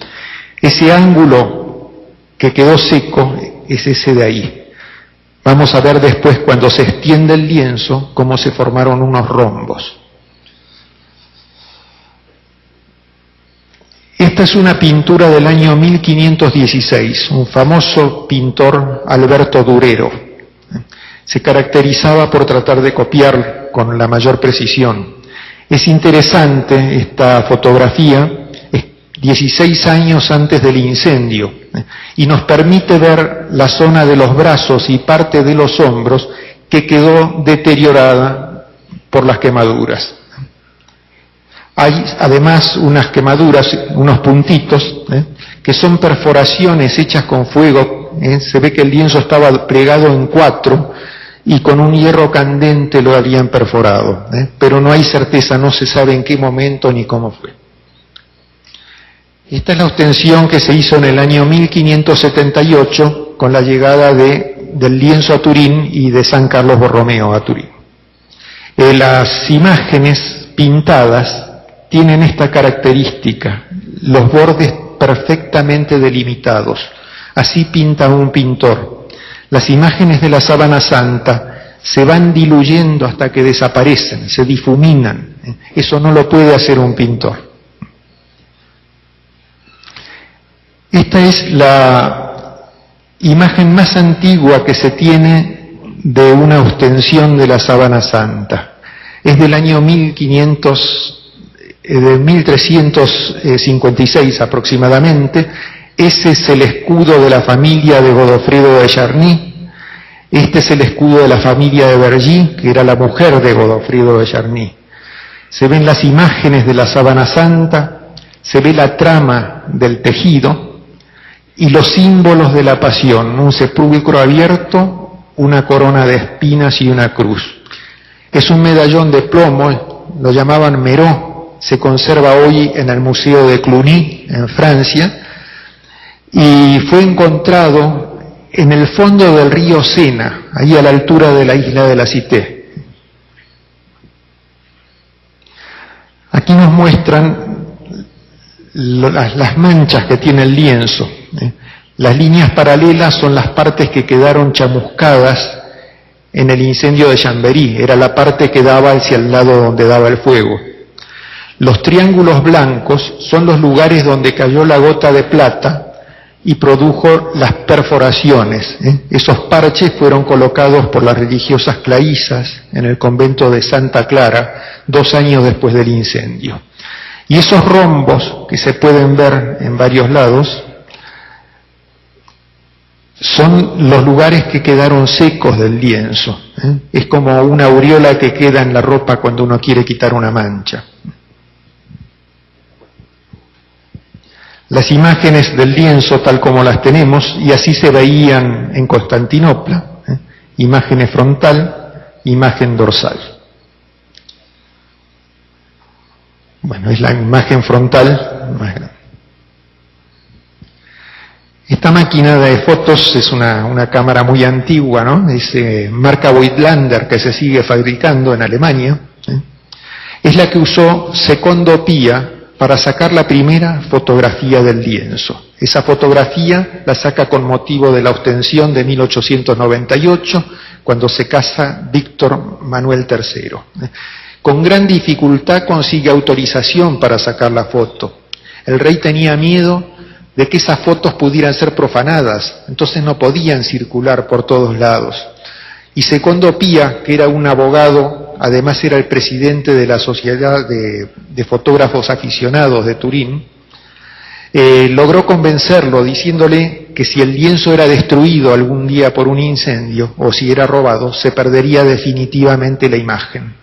Ese ángulo que quedó seco es ese de ahí. Vamos a ver después, cuando se extiende el lienzo, cómo se formaron unos rombos. Esta es una pintura del año 1516, un famoso pintor, Alberto Durero. Se caracterizaba por tratar de copiar con la mayor precisión. Es interesante esta fotografía, es 16 años antes del incendio, y nos permite ver la zona de los brazos y parte de los hombros que quedó deteriorada por las quemaduras. Hay además unas quemaduras, unos puntitos, que son perforaciones hechas con fuego. Se ve que el lienzo estaba plegado en 4 y con un hierro candente lo habían perforado, pero no hay certeza, no se sabe en qué momento ni cómo fue. Esta es la ostensión que se hizo en el año 1578 con la llegada del lienzo a Turín y de San Carlos Borromeo a Turín. Las imágenes pintadas tienen esta característica, los bordes perfectamente delimitados. Así pinta un pintor. Las imágenes de la sábana santa se van diluyendo hasta que desaparecen, se difuminan. Eso no lo puede hacer un pintor. Esta es la imagen más antigua que se tiene de una ostensión de la sábana santa. Es del año 1356 aproximadamente. Ese es el escudo de la familia de Godofredo de Charny. Este es el escudo de la familia de Vergy, que era la mujer de Godofredo de Charny. Se ven las imágenes de la sábana santa, se ve la trama del tejido y los símbolos de la pasión: un sepulcro abierto, una corona de espinas y una cruz. Es un medallón de plomo, lo llamaban Meró, se conserva hoy en el Museo de Cluny, en Francia, y fue encontrado en el fondo del río Sena, ahí a la altura de la isla de la Cité. Aquí nos muestran las manchas que tiene el lienzo. Las líneas paralelas son las partes que quedaron chamuscadas en el incendio de Chambéry, era la parte que daba hacia el lado donde daba el fuego. Los triángulos blancos son los lugares donde cayó la gota de plata y produjo las perforaciones. Esos parches fueron colocados por las religiosas clarisas en el convento de Santa Clara 2 años después del incendio. Y esos rombos que se pueden ver en varios lados son los lugares que quedaron secos del lienzo. Es como una aureola que queda en la ropa cuando uno quiere quitar una mancha. Las imágenes del lienzo tal como las tenemos, y así se veían en Constantinopla, imagen frontal, imagen dorsal. Bueno, es la imagen frontal más grande. Esta máquina de fotos es una cámara muy antigua, ¿no? Es marca Voigtlander, que se sigue fabricando en Alemania. Es la que usó Secondo Pia para sacar la primera fotografía del lienzo. Esa fotografía la saca con motivo de la ostensión de 1898, cuando se casa Víctor Manuel III. Con gran dificultad consigue autorización para sacar la foto. El rey tenía miedo de que esas fotos pudieran ser profanadas, entonces no podían circular por todos lados. Y Secondo Pia, que era un abogado, además era el presidente de la Sociedad de Fotógrafos Aficionados de Turín, logró convencerlo diciéndole que si el lienzo era destruido algún día por un incendio o si era robado, se perdería definitivamente la imagen.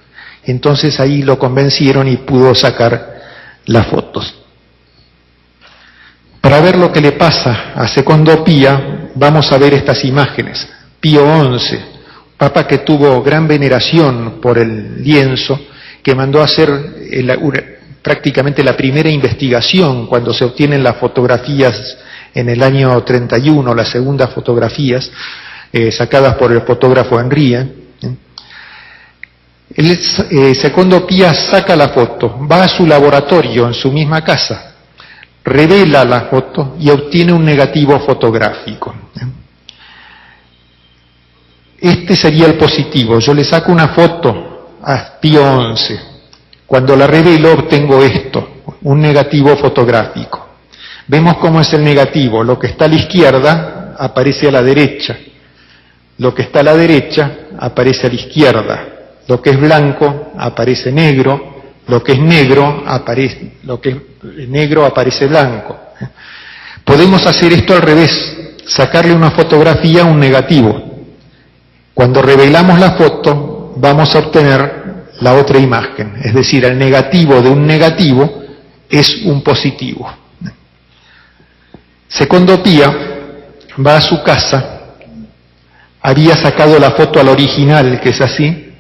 Entonces ahí lo convencieron y pudo sacar las fotos. Para ver lo que le pasa a Secondo Pía, vamos a ver estas imágenes. Pío XI, papa que tuvo gran veneración por el lienzo, que mandó a hacer prácticamente la primera investigación cuando se obtienen las fotografías en el año 31, las segundas fotografías sacadas por el fotógrafo Henry. Secondo Pía saca la foto, va a su laboratorio en su misma casa, revela la foto y obtiene un negativo fotográfico. Este sería el positivo. Yo le saco una foto a Pío XI. Cuando la revelo obtengo esto, un negativo fotográfico. Vemos cómo es el negativo. Lo que está a la izquierda aparece a la derecha. Lo que está a la derecha aparece a la izquierda. Lo que es blanco aparece negro. Lo que es negro aparece blanco. Podemos hacer esto al revés, sacarle una fotografía a un negativo. Cuando revelamos la foto, vamos a obtener la otra imagen, es decir, el negativo de un negativo es un positivo. Secondo Pía va a su casa, había sacado la foto al original, que es así,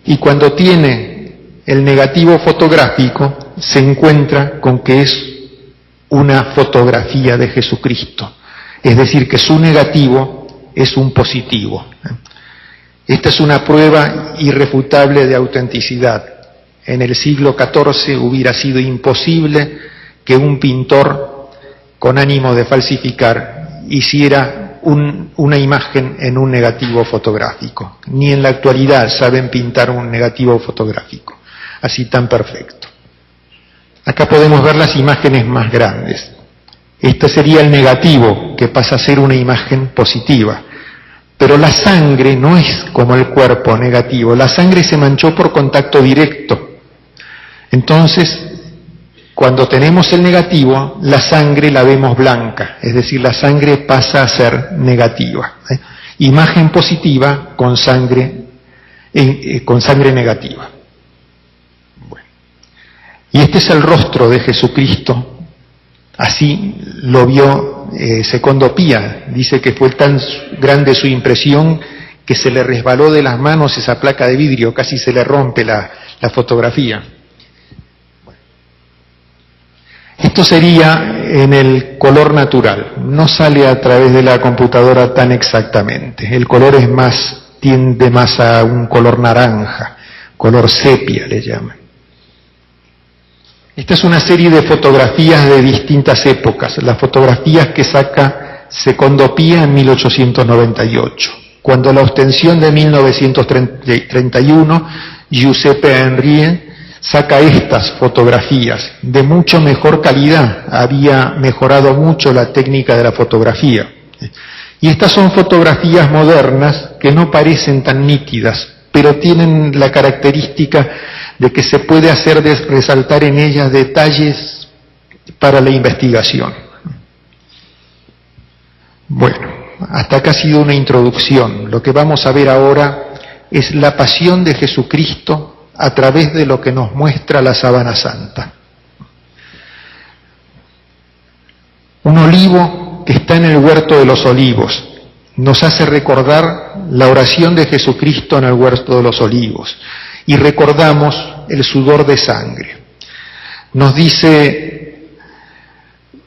y cuando tiene el negativo fotográfico, se encuentra con que es una fotografía de Jesucristo, es decir, que su negativo es un positivo. Esta es una prueba irrefutable de autenticidad. En el siglo XIV hubiera sido imposible que un pintor con ánimo de falsificar hiciera una imagen en un negativo fotográfico. Ni en la actualidad saben pintar un negativo fotográfico así tan perfecto. Acá podemos ver las imágenes más grandes. Este sería el negativo, que pasa a ser una imagen positiva. Pero la sangre no es como el cuerpo negativo, la sangre se manchó por contacto directo. Entonces, cuando tenemos el negativo, la sangre la vemos blanca, es decir, la sangre pasa a ser negativa. Imagen positiva con sangre negativa. Bueno. Y este es el rostro de Jesucristo, así lo vio Secondo Pía. Dice que fue tan grande su impresión que se le resbaló de las manos esa placa de vidrio, casi se le rompe la fotografía. Esto sería en el color natural, no sale a través de la computadora tan exactamente. El color tiende más a un color naranja, color sepia le llaman. Esta es una serie de fotografías de distintas épocas, las fotografías que saca Secondo Pía en 1898. Cuando la obtención de 1931, Giuseppe Henry saca estas fotografías de mucho mejor calidad, había mejorado mucho la técnica de la fotografía. Y estas son fotografías modernas que no parecen tan nítidas, pero tienen la característica de que se puede hacer resaltar en ellas detalles para la investigación. Bueno, hasta acá ha sido una introducción. Lo que vamos a ver ahora es la pasión de Jesucristo a través de lo que nos muestra la Sábana Santa. Un olivo que está en el huerto de los olivos nos hace recordar la oración de Jesucristo en el huerto de los olivos y recordamos el sudor de sangre. Nos dice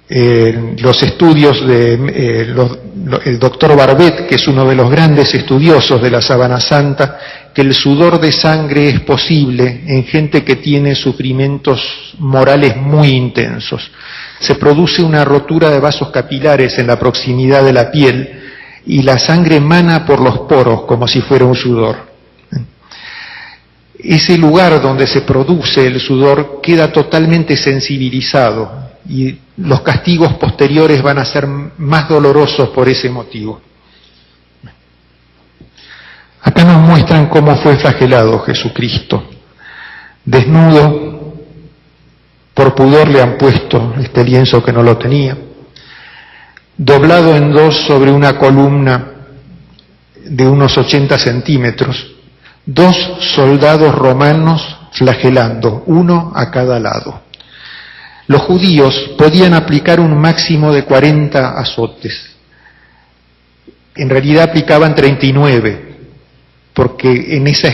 los estudios el doctor Barbet, que es uno de los grandes estudiosos de la Sábana Santa, que el sudor de sangre es posible en gente que tiene sufrimientos morales muy intensos. Se produce una rotura de vasos capilares en la proximidad de la piel y la sangre emana por los poros como si fuera un sudor. Ese lugar donde se produce el sudor queda totalmente sensibilizado y los castigos posteriores van a ser más dolorosos por ese motivo. Acá nos muestran cómo fue flagelado Jesucristo, desnudo, Por pudor le han puesto este lienzo que no lo tenía. Doblado en dos sobre una columna de unos 80 centímetros, 2 soldados romanos flagelando, uno a cada lado. Los judíos podían aplicar un máximo de 40 azotes. En realidad aplicaban 39, porque en esa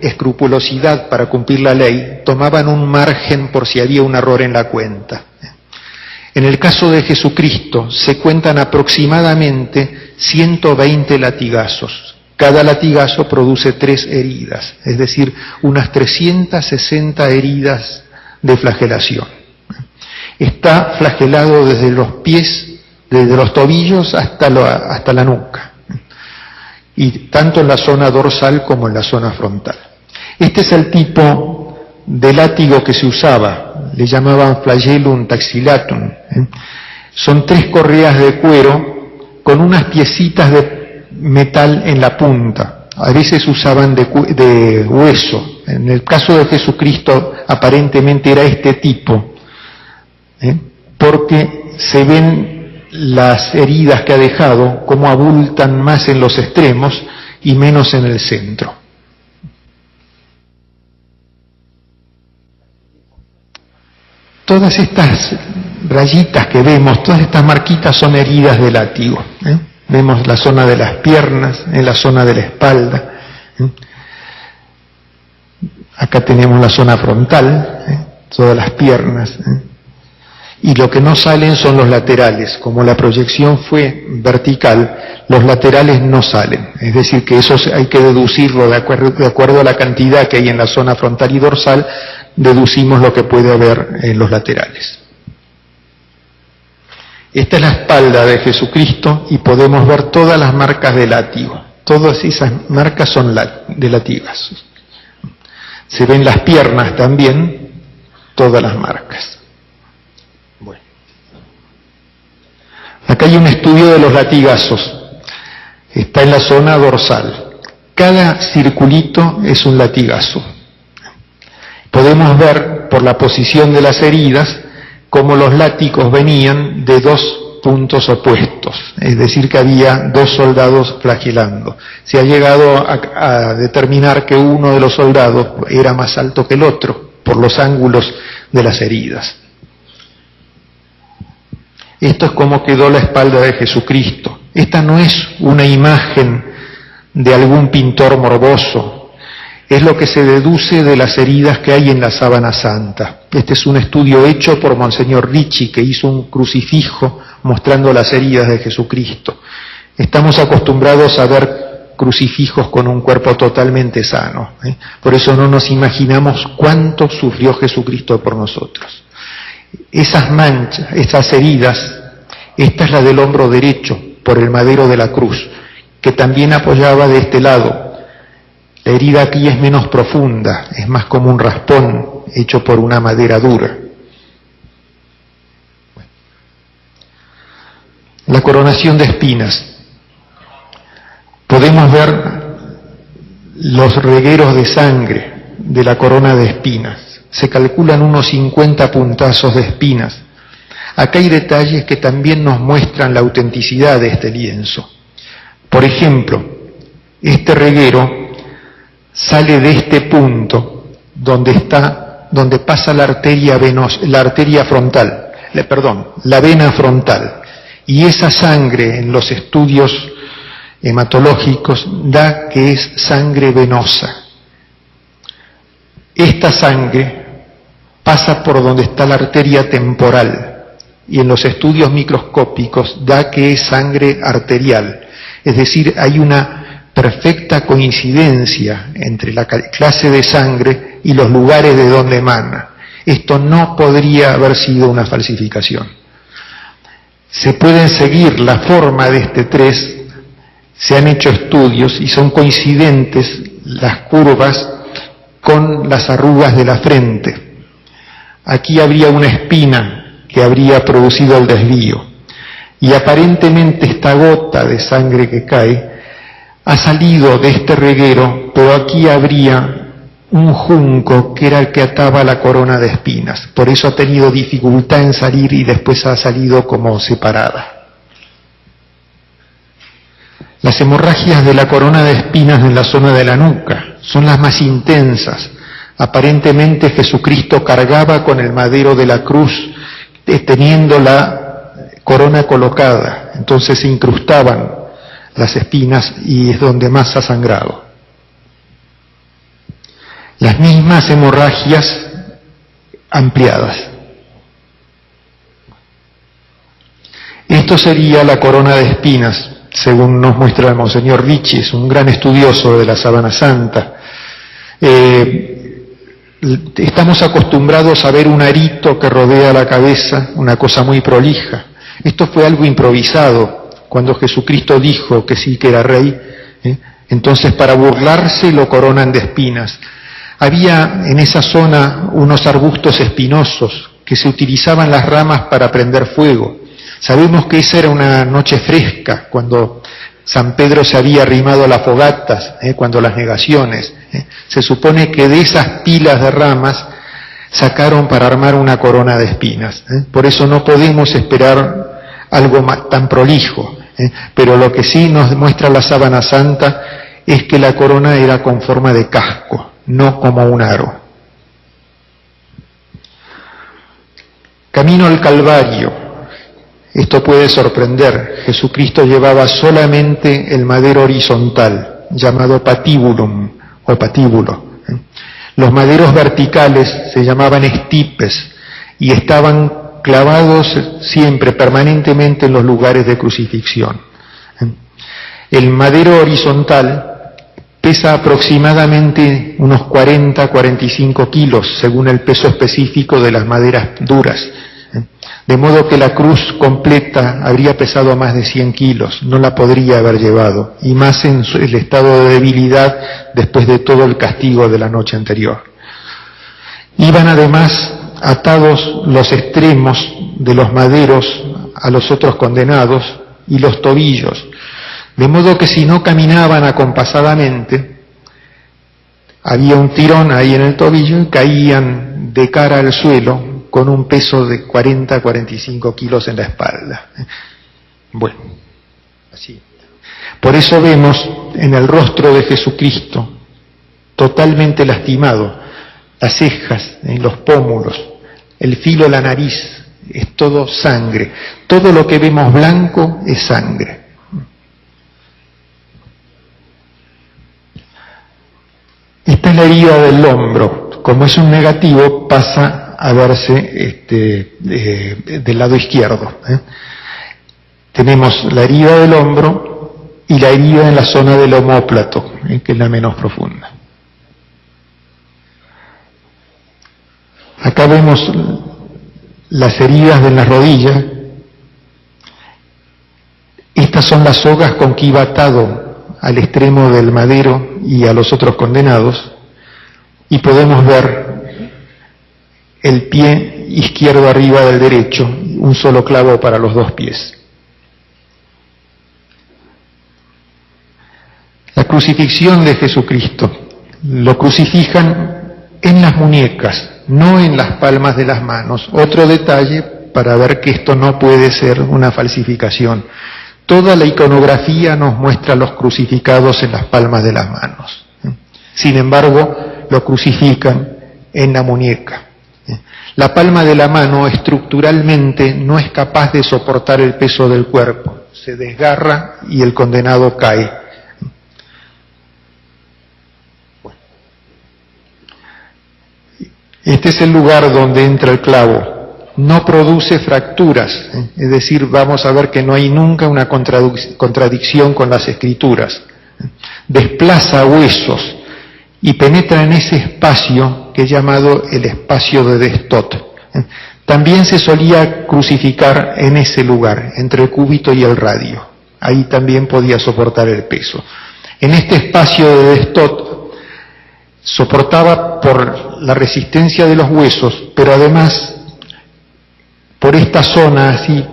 escrupulosidad para cumplir la ley tomaban un margen por si había un error en la cuenta. En el caso de Jesucristo se cuentan aproximadamente 120 latigazos. Cada latigazo produce 3 heridas, es decir, unas 360 heridas de flagelación. Está flagelado desde los pies, desde los tobillos hasta la nuca, y tanto en la zona dorsal como en la zona frontal. Este es el tipo de látigo que se usaba, le llamaban flagellum taxillatum. Son 3 correas de cuero con unas piecitas de metal en la punta. A veces usaban de hueso. En el caso de Jesucristo aparentemente era este tipo, porque se ven las heridas que ha dejado como abultan más en los extremos y menos en el centro. Todas estas rayitas que vemos, todas estas marquitas son heridas de látigo. Vemos la zona de las piernas, en la zona de la espalda. Acá tenemos la zona frontal, todas las piernas. Y lo que no salen son los laterales. Como la proyección fue vertical, los laterales no salen. Es decir, que eso hay que deducirlo de acuerdo a la cantidad que hay en la zona frontal y dorsal, deducimos lo que puede haber en los laterales. Esta es la espalda de Jesucristo y podemos ver todas las marcas de látigo. Todas esas marcas son de latigazos. Se ven las piernas también, todas las marcas. Bueno. Acá hay un estudio de los latigazos. Está en la zona dorsal. Cada circulito es un latigazo. Podemos ver por la posición de las heridas cómo los látigos venían de 2 puntos opuestos, es decir, que había 2 soldados flagelando. Se ha llegado a determinar que uno de los soldados era más alto que el otro por los ángulos de las heridas. Esto es como quedó la espalda de Jesucristo. Esta no es una imagen de algún pintor morboso. Es lo que se deduce de las heridas que hay en la sábana santa. Este es un estudio hecho por Monseñor Ricci, que hizo un crucifijo mostrando las heridas de Jesucristo. Estamos acostumbrados a ver crucifijos con un cuerpo totalmente sano. Por eso no nos imaginamos cuánto sufrió Jesucristo por nosotros. Esas manchas, esas heridas, esta es la del hombro derecho, por el madero de la cruz, que también apoyaba de este lado. La herida aquí es menos profunda, es más como un raspón hecho por una madera dura. La coronación de espinas. Podemos ver los regueros de sangre de la corona de espinas. Se calculan unos 50 puntazos de espinas. Acá hay detalles que también nos muestran la autenticidad de este lienzo. Por ejemplo, este reguero sale de este punto donde pasa la arteria venosa, la vena frontal, y esa sangre en los estudios hematológicos da que es sangre venosa. Esta sangre pasa por donde está la arteria temporal y en los estudios microscópicos da que es sangre arterial, es decir, hay una perfecta coincidencia entre la clase de sangre y los lugares de donde emana. Esto no podría haber sido una falsificación. Se pueden seguir la forma de este 3, se han hecho estudios y son coincidentes las curvas con las arrugas de la frente. Aquí habría una espina que habría producido el desvío y aparentemente esta gota de sangre que cae ha salido de este reguero, pero aquí habría un junco que era el que ataba la corona de espinas. Por eso ha tenido dificultad en salir y después ha salido como separada. Las hemorragias de la corona de espinas en la zona de la nuca son las más intensas. Aparentemente Jesucristo cargaba con el madero de la cruz, teniendo la corona colocada. Entonces se incrustaban las espinas y es donde más ha sangrado. Las mismas hemorragias ampliadas. Esto sería la corona de espinas, según nos muestra el Monseñor Ricci, es un gran estudioso de la Sábana Santa. Estamos acostumbrados a ver un arito que rodea la cabeza, una cosa muy prolija. Esto fue algo improvisado cuando Jesucristo dijo que sí que era rey. Entonces, para burlarse, lo coronan de espinas. Había en esa zona unos arbustos espinosos que se utilizaban las ramas para prender fuego. Sabemos que esa era una noche fresca, cuando San Pedro se había arrimado a las fogatas, cuando las negaciones. Se supone que de esas pilas de ramas sacaron para armar una corona de espinas. Por eso no podemos esperar algo tan prolijo. Pero lo que sí nos muestra la Sábana Santa es que la corona era con forma de casco, no como un aro. Camino al Calvario. Esto puede sorprender. Jesucristo llevaba solamente el madero horizontal, llamado patibulum o patíbulo. Los maderos verticales se llamaban estipes y estaban clavados siempre, permanentemente en los lugares de crucifixión. El madero horizontal pesa aproximadamente unos 40-45 kilos, según el peso específico de las maderas duras. De modo que la cruz completa habría pesado más de 100 kilos, no la podría haber llevado, y más en el estado de debilidad después de todo el castigo de la noche anterior. Iban además atados los extremos de los maderos a los otros condenados y los tobillos, de modo que si no caminaban acompasadamente, había un tirón ahí en el tobillo y caían de cara al suelo, con un peso de 40-45 kilos en la espalda. Bueno, así. Por eso vemos en el rostro de Jesucristo, totalmente lastimado, las cejas, en los pómulos, el filo de la nariz, es todo sangre. Todo lo que vemos blanco es sangre. Esta es la herida del hombro. Como es un negativo, pasa a verse del lado izquierdo. Tenemos la herida del hombro y la herida en la zona del omóplato, que es la menos profunda. Acá vemos las heridas de la rodilla. Estas son las sogas con que iba atado al extremo del madero y a los otros condenados, y podemos ver el pie izquierdo arriba del derecho, un solo clavo para los dos pies. La crucifixión de Jesucristo, lo crucifican en las muñecas, no en las palmas de las manos. Otro detalle para ver que esto no puede ser una falsificación. Toda la iconografía nos muestra a los crucificados en las palmas de las manos. Sin embargo, lo crucifican en la muñeca. La palma de la mano estructuralmente no es capaz de soportar el peso del cuerpo, se desgarra y el condenado cae. Este es el lugar donde entra el clavo. No produce fracturas, es decir, vamos a ver que no hay nunca una contradicción con las escrituras. Desplaza huesos y penetra en ese espacio que es llamado el espacio de Destot. También se solía crucificar en ese lugar, entre el cúbito y el radio. Ahí también podía soportar el peso. En este espacio de Destot soportaba por la resistencia de los huesos, pero además por esta zona así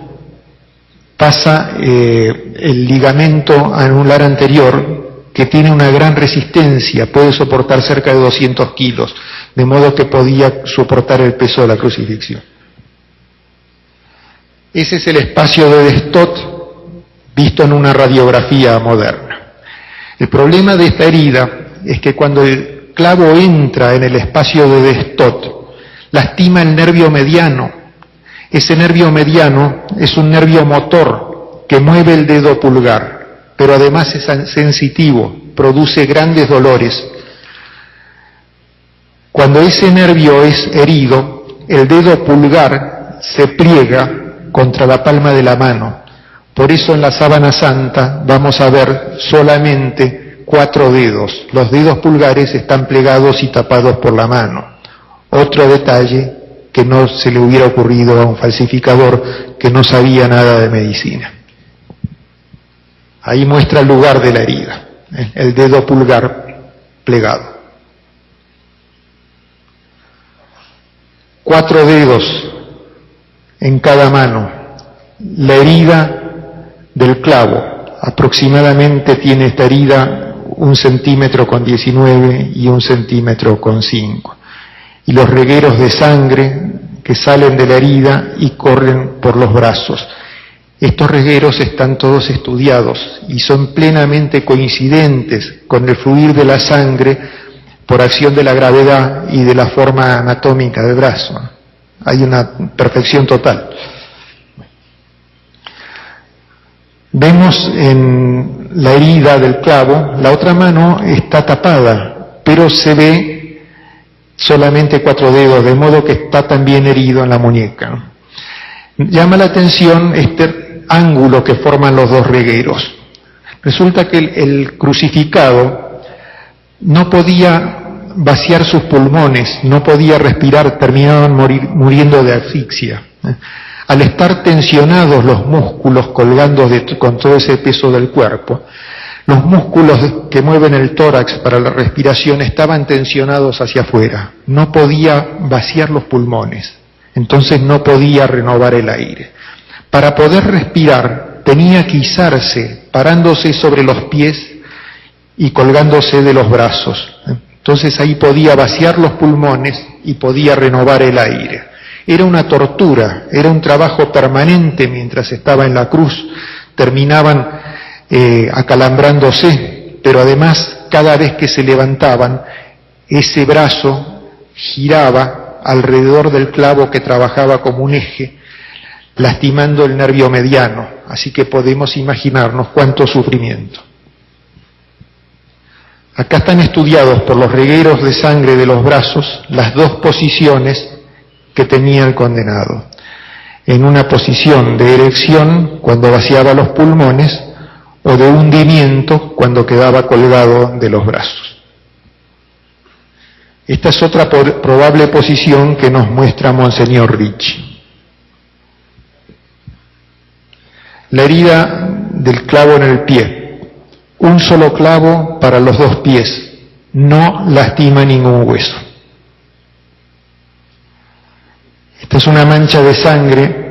pasa el ligamento anular anterior, que tiene una gran resistencia, puede soportar cerca de 200 kilos, de modo que podía soportar el peso de la crucifixión. Ese es el espacio de Destot visto en una radiografía moderna. El problema de esta herida es que cuando el clavo entra en el espacio de Destot, lastima el nervio mediano. Ese nervio mediano es un nervio motor que mueve el dedo pulgar, pero además es sensitivo, produce grandes dolores. Cuando ese nervio es herido, el dedo pulgar se pliega contra la palma de la mano. Por eso en la sábana santa vamos a ver solamente 4 dedos. Los dedos pulgares están plegados y tapados por la mano. Otro detalle que no se le hubiera ocurrido a un falsificador que no sabía nada de medicina. Ahí muestra el lugar de la herida, el dedo pulgar plegado. 4 dedos en cada mano. La herida del clavo, aproximadamente tiene esta herida 1,19 centímetros y 1,5 centímetros. Y los regueros de sangre que salen de la herida y corren por los brazos. Estos regueros están todos estudiados y son plenamente coincidentes con el fluir de la sangre por acción de la gravedad y de la forma anatómica del brazo. Hay una perfección total. Vemos en la herida del clavo, la otra mano está tapada, pero se ve solamente 4 dedos, de modo que está también herido en la muñeca. Llama la atención este ángulo que forman los 2 regueros. Resulta que el crucificado no podía vaciar sus pulmones, no podía respirar, terminaban muriendo de asfixia. Al estar tensionados los músculos colgando con todo ese peso del cuerpo, los músculos que mueven el tórax para la respiración estaban tensionados hacia afuera, no podía vaciar los pulmones, entonces no podía renovar el aire. Para poder respirar tenía que izarse, parándose sobre los pies y colgándose de los brazos. Entonces ahí podía vaciar los pulmones y podía renovar el aire. Era una tortura, era un trabajo permanente mientras estaba en la cruz. Terminaban acalambrándose, pero además cada vez que se levantaban, ese brazo giraba alrededor del clavo que trabajaba como un eje, lastimando el nervio mediano. Así que podemos imaginarnos cuánto sufrimiento. Acá están estudiados por los regueros de sangre de los brazos las 2 posiciones que tenía el condenado. En una posición de erección, cuando vaciaba los pulmones, o de hundimiento, cuando quedaba colgado de los brazos. Esta es otra probable posición que nos muestra Monseñor Ricci. La herida del clavo en el pie. Un solo clavo para los 2 pies, no lastima ningún hueso. Esta es una mancha de sangre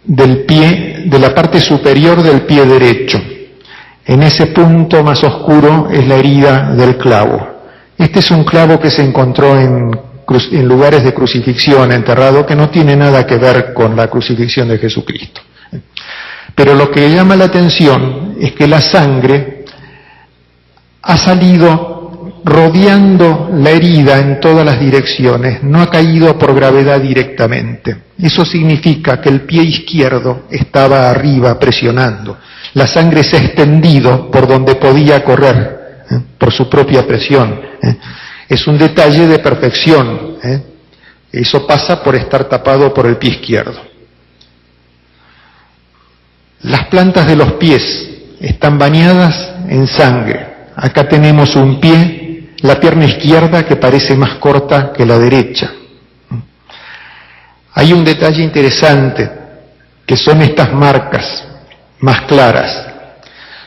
del pie, de la parte superior del pie derecho. En ese punto más oscuro es la herida del clavo. Este es un clavo que se encontró en lugares de crucifixión, enterrado, que no tiene nada que ver con la crucifixión de Jesucristo. Pero lo que llama la atención es que la sangre ha salido rodeando la herida en todas las direcciones, no ha caído por gravedad directamente. Eso significa que el pie izquierdo estaba arriba presionando. La sangre se ha extendido por donde podía correr, por su propia presión. Es un detalle de perfección. Eso pasa por estar tapado por el pie izquierdo. Las plantas de los pies están bañadas en sangre. Acá tenemos un pie, la pierna izquierda, que parece más corta que la derecha. Hay un detalle interesante, que son estas marcas más claras.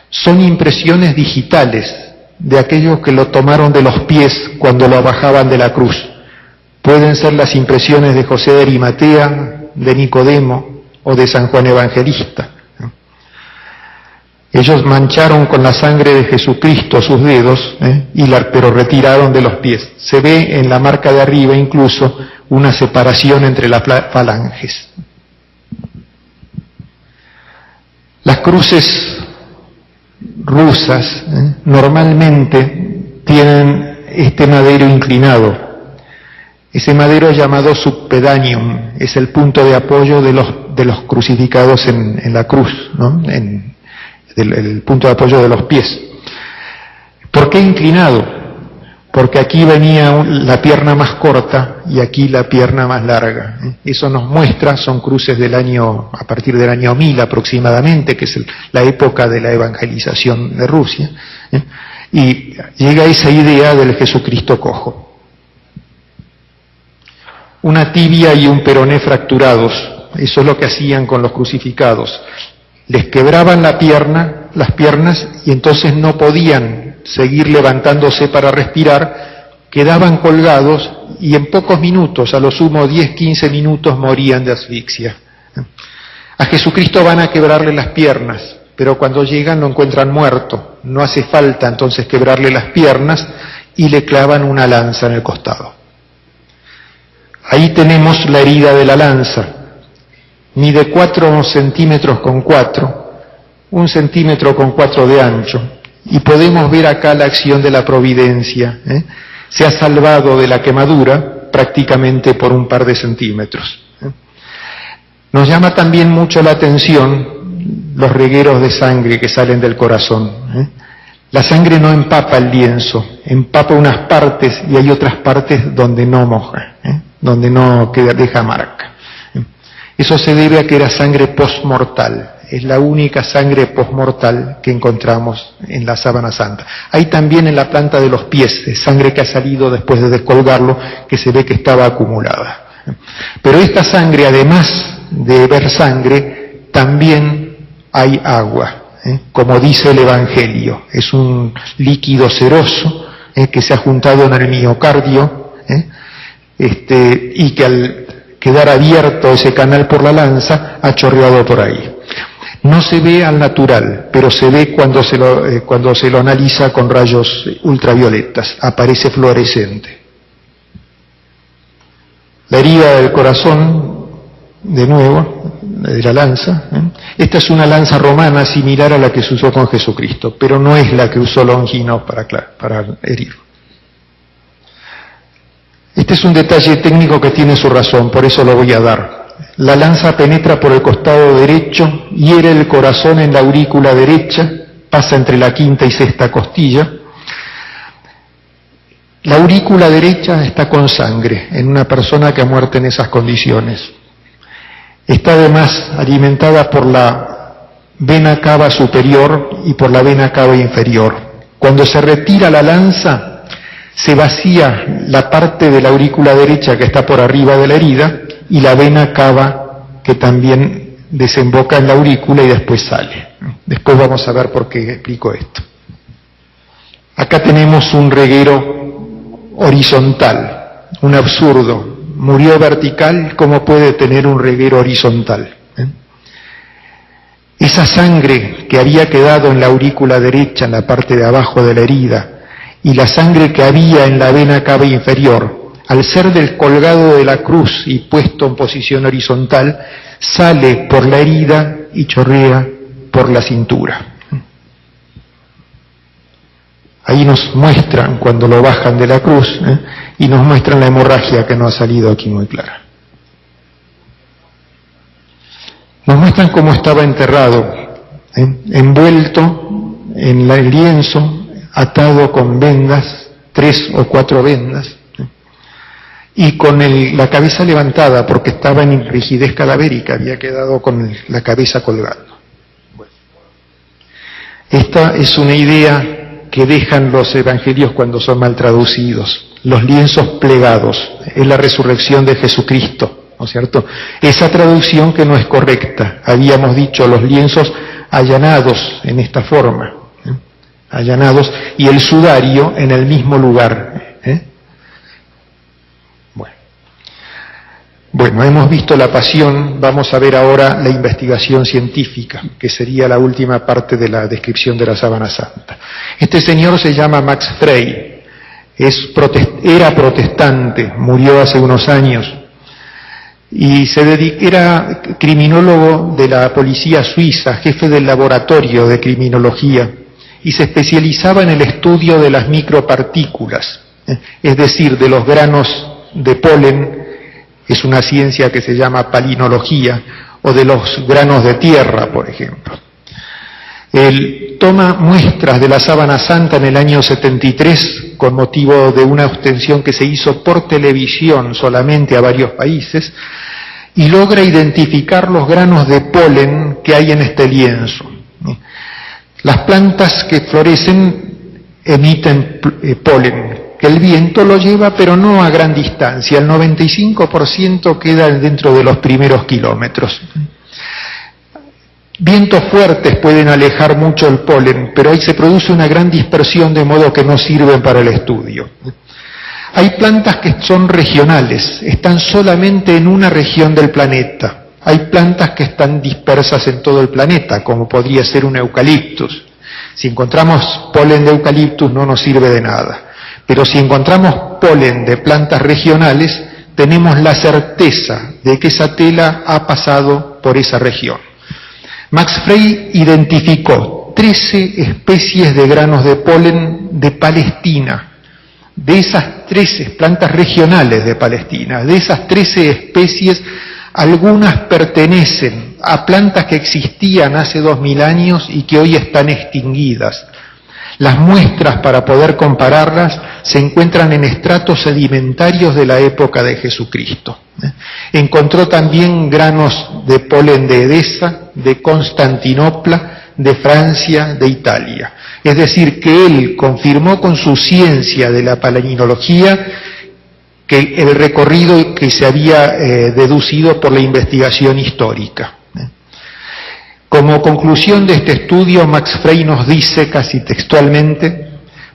Son impresiones digitales de aquellos que lo tomaron de los pies cuando lo bajaban de la cruz. Pueden ser las impresiones de José de Arimatea, de Nicodemo o de San Juan Evangelista. Ellos mancharon con la sangre de Jesucristo sus dedos, pero retiraron de los pies. Se ve en la marca de arriba incluso una separación entre las falanges. Las cruces rusas normalmente tienen este madero inclinado. Ese madero es llamado subpedanium, es el punto de apoyo de los crucificados en la cruz, ¿no? El punto de apoyo de los pies. ¿Por qué inclinado? Porque aquí venía la pierna más corta y aquí la pierna más larga. Eso nos muestra, son cruces a partir del año 1000 aproximadamente, que es la época de la evangelización de Rusia, y llega esa idea del Jesucristo cojo. Una tibia y un peroné fracturados, eso es lo que hacían con los crucificados. Les quebraban las piernas, y entonces no podían seguir levantándose para respirar, quedaban colgados y en pocos minutos, a lo sumo 10-15 minutos, morían de asfixia. A Jesucristo van a quebrarle las piernas, pero cuando llegan lo encuentran muerto. No hace falta entonces quebrarle las piernas y le clavan una lanza en el costado. Ahí tenemos la herida de la lanza. Mide 4 centímetros con 4, 1 centímetro con 4 de ancho, y podemos ver acá la acción de la providencia. Se ha salvado de la quemadura prácticamente por un par de centímetros. Nos llama también mucho la atención los regueros de sangre que salen del corazón. La sangre no empapa el lienzo, empapa unas partes y hay otras partes donde no moja, donde no deja marca. Eso se debe a que era sangre postmortal, es la única sangre postmortal que encontramos en la sábana santa. Hay también en la planta de los pies, sangre que ha salido después de descolgarlo, que se ve que estaba acumulada. Pero esta sangre, además de ver sangre, también hay agua, como dice el Evangelio. Es un líquido ceroso que se ha juntado en el miocardio, y que al quedar abierto ese canal por la lanza, ha chorreado por ahí. No se ve al natural, pero se ve cuando se lo analiza con rayos ultravioletas, aparece fluorescente. La herida del corazón, de nuevo, de la lanza, esta es una lanza romana similar a la que se usó con Jesucristo, pero no es la que usó Longino para herir. Este es un detalle técnico que tiene su razón, por eso lo voy a dar. La lanza penetra por el costado derecho, hiere el corazón en la aurícula derecha, pasa entre la quinta y sexta costilla. La aurícula derecha está con sangre en una persona que ha muerto en esas condiciones. Está además alimentada por la vena cava superior y por la vena cava inferior. Cuando se retira la lanza, se vacía la parte de la aurícula derecha que está por arriba de la herida y la vena cava que también desemboca en la aurícula y después sale. Después vamos a ver por qué explico esto. Acá tenemos un reguero horizontal, un absurdo. Murió vertical, ¿cómo puede tener un reguero horizontal? Esa sangre que había quedado en la aurícula derecha, en la parte de abajo de la herida, y la sangre que había en la vena cava inferior, al ser descolgado de la cruz y puesto en posición horizontal, sale por la herida y chorrea por la cintura. Ahí nos muestran cuando lo bajan de la cruz, y nos muestran la hemorragia que no ha salido aquí muy clara. Nos muestran cómo estaba enterrado, envuelto en el lienzo, atado con vendas, 3 o 4 vendas, y con la cabeza levantada porque estaba en rigidez cadavérica, había quedado con la cabeza colgando. Esta es una idea que dejan los evangelios cuando son mal traducidos. Los lienzos plegados, es la resurrección de Jesucristo, ¿no es cierto? Esa traducción que no es correcta. Habíamos dicho los lienzos allanados en esta forma, allanados, y el sudario en el mismo lugar. Bueno, Bueno, hemos visto la pasión, vamos a ver ahora la investigación científica, que sería la última parte de la descripción de la Sábana Santa. Este señor se llama Max Frey, era protestante, murió hace unos años, y era criminólogo de la policía suiza, jefe del laboratorio de criminología, y se especializaba en el estudio de las micropartículas, es decir, de los granos de polen. Es una ciencia que se llama palinología, o de los granos de tierra, por ejemplo. Él toma muestras de la Sábana Santa en el año 73, con motivo de una extensión que se hizo por televisión solamente a varios países, y logra identificar los granos de polen que hay en este lienzo. Las plantas que florecen emiten polen, que el viento lo lleva, pero no a gran distancia. El 95% queda dentro de los primeros kilómetros. Vientos fuertes pueden alejar mucho el polen, pero ahí se produce una gran dispersión, de modo que no sirven para el estudio. Hay plantas que son regionales, están solamente en una región del planeta. Hay plantas que están dispersas en todo el planeta, como podría ser un eucaliptus. Si encontramos polen de eucaliptus no nos sirve de nada. Pero si encontramos polen de plantas regionales, tenemos la certeza de que esa tela ha pasado por esa región. Max Frey identificó 13 especies de granos de polen de Palestina. De esas 13 plantas regionales de Palestina, de esas 13 especies, algunas pertenecen a plantas que existían hace 2000 años y que hoy están extinguidas. Las muestras, para poder compararlas, se encuentran en estratos sedimentarios de la época de Jesucristo. Encontró también granos de polen de Edesa, de Constantinopla, de Francia, de Italia. Es decir, que él confirmó con su ciencia de la palinología que el recorrido que se había deducido por la investigación histórica. Como conclusión de este estudio, Max Frey nos dice casi textualmente: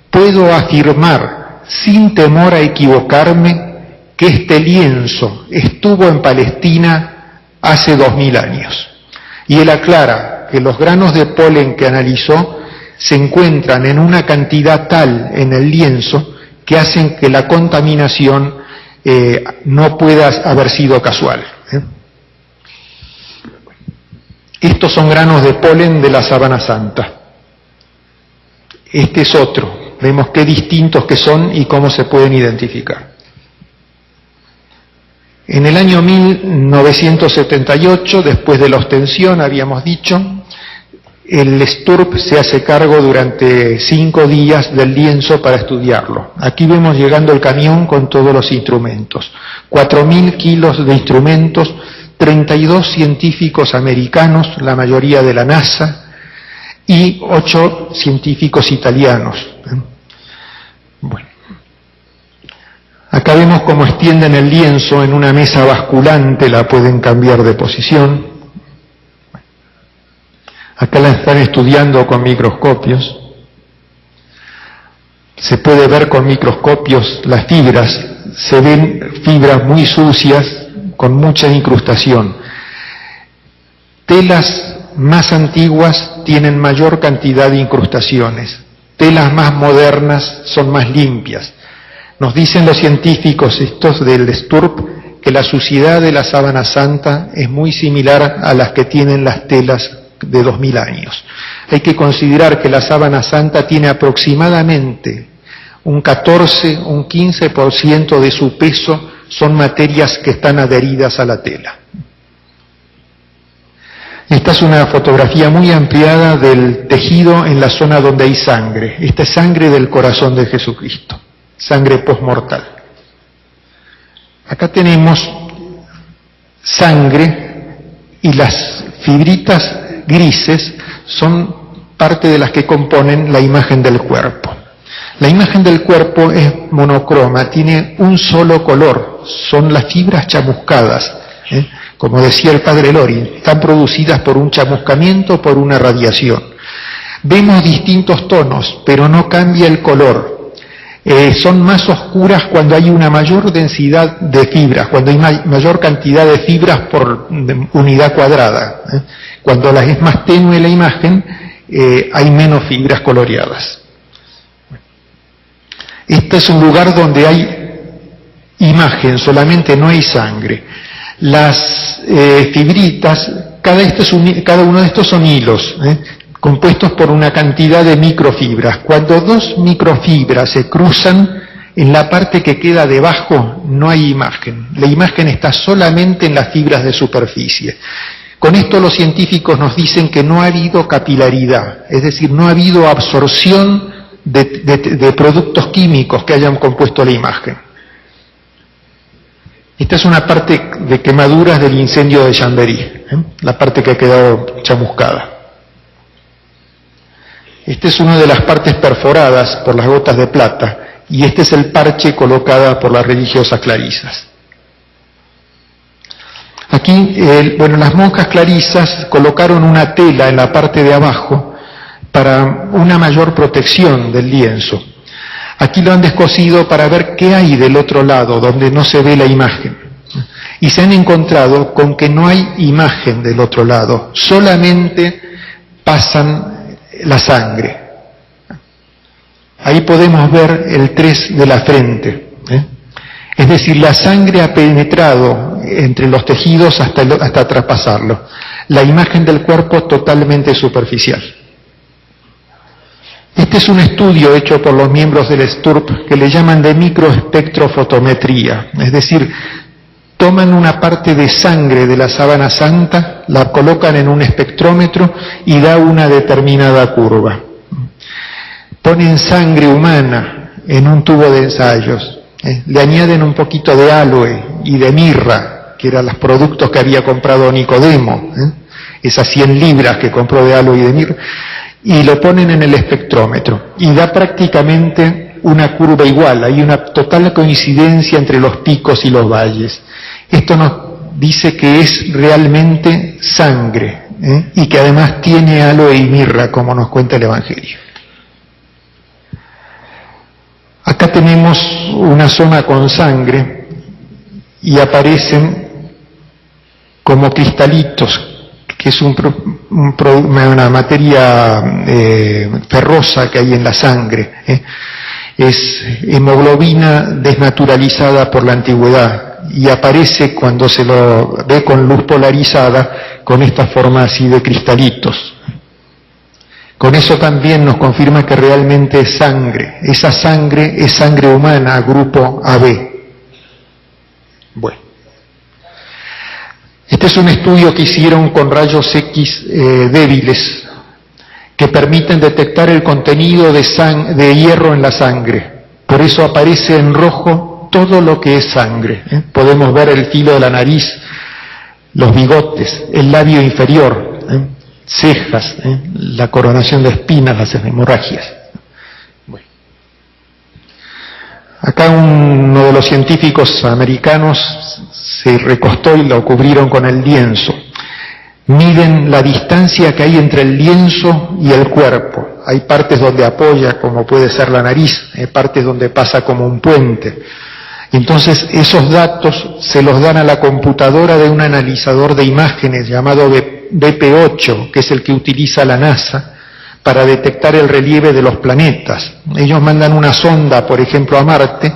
puedo afirmar, sin temor a equivocarme, que este lienzo estuvo en Palestina hace 2000 años. Y él aclara que los granos de polen que analizó se encuentran en una cantidad tal en el lienzo que hacen que la contaminación no pueda haber sido casual. Estos son granos de polen de la Sábana Santa. Este es otro. Vemos qué distintos que son y cómo se pueden identificar. En el año 1978, después de la ostensión, habíamos dicho, el STURP se hace cargo durante 5 días del lienzo para estudiarlo. Aquí vemos llegando el camión con todos los instrumentos. 4.000 kilos de instrumentos, 32 científicos americanos, la mayoría de la NASA, y 8 científicos italianos. Bueno. Acá vemos cómo extienden el lienzo en una mesa basculante, la pueden cambiar de posición. Acá la están estudiando con microscopios. Se puede ver con microscopios las fibras, se ven fibras muy sucias, con mucha incrustación. Telas más antiguas tienen mayor cantidad de incrustaciones. Telas más modernas son más limpias. Nos dicen los científicos estos del STURP que la suciedad de la Sábana Santa es muy similar a las que tienen las telas de 2000 años. Hay que considerar que la Sábana Santa tiene aproximadamente un 14, un 15% de su peso son materias que están adheridas a la tela. Esta es una fotografía muy ampliada del tejido en la zona donde hay sangre. Esta es sangre del corazón de Jesucristo, sangre postmortal. Acá tenemos sangre y las fibritas grises son parte de las que componen la imagen del cuerpo. La imagen del cuerpo es monocroma, tiene un solo color, son las fibras chamuscadas, como decía el padre Lori, están producidas por un chamuscamiento, por una radiación. Vemos distintos tonos, pero no cambia el color. son más oscuras cuando hay una mayor densidad de fibras, cuando hay mayor cantidad de fibras por unidad cuadrada. Cuando es más tenue la imagen, hay menos fibras coloreadas. Este es un lugar donde hay imagen, solamente no hay sangre. Las fibritas, cada uno de estos son hilos, compuestos por una cantidad de microfibras. Cuando dos microfibras se cruzan, en la parte que queda debajo no hay imagen. La imagen está solamente en las fibras de superficie. Con esto los científicos nos dicen que no ha habido capilaridad, es decir, no ha habido absorción de productos químicos que hayan compuesto la imagen. Esta es una parte de quemaduras del incendio de Chambéry, la parte que ha quedado chamuscada. Esta es una de las partes perforadas por las gotas de plata, y este es el parche colocada por las religiosas clarisas. Aquí, las monjas clarisas colocaron una tela en la parte de abajo para una mayor protección del lienzo. Aquí lo han descosido para ver qué hay del otro lado, donde no se ve la imagen. Y se han encontrado con que no hay imagen del otro lado, solamente pasan la sangre. Ahí podemos ver el 3 de la frente. Es decir, la sangre ha penetrado entre los tejidos hasta traspasarlo. La imagen del cuerpo totalmente superficial. Este es un estudio hecho por los miembros del STURP que le llaman de microespectrofotometría, es decir, toman una parte de sangre de la sábana santa, la colocan en un espectrómetro y da una determinada curva. Ponen sangre humana en un tubo de ensayos, le añaden un poquito de aloe y de mirra, que eran los productos que había comprado Nicodemo, esas 100 libras que compró de aloe y de mirra, y lo ponen en el espectrómetro, y da prácticamente una curva igual, hay una total coincidencia entre los picos y los valles. Esto nos dice que es realmente sangre, y que además tiene aloe y mirra, como nos cuenta el Evangelio. Acá tenemos una zona con sangre, y aparecen como cristalitos, que es una materia ferrosa que hay en la sangre. Es hemoglobina desnaturalizada por la antigüedad y aparece cuando se lo ve con luz polarizada con esta forma así de cristalitos. Con eso también nos confirma que realmente es sangre. Esa sangre es sangre humana, grupo AB. Bueno. Este es un estudio que hicieron con rayos X débiles que permiten detectar el contenido de hierro en la sangre. Por eso aparece en rojo todo lo que es sangre. Podemos ver el filo de la nariz, los bigotes, el labio inferior, cejas, la coronación de espinas, las hemorragias. Bueno. Acá uno de los científicos americanos se recostó y lo cubrieron con el lienzo. Miden la distancia que hay entre el lienzo y el cuerpo. Hay partes donde apoya, como puede ser la nariz, hay partes donde pasa como un puente. Entonces esos datos se los dan a la computadora de un analizador de imágenes llamado BP8, que es el que utiliza la NASA para detectar el relieve de los planetas. Ellos mandan una sonda, por ejemplo, a Marte,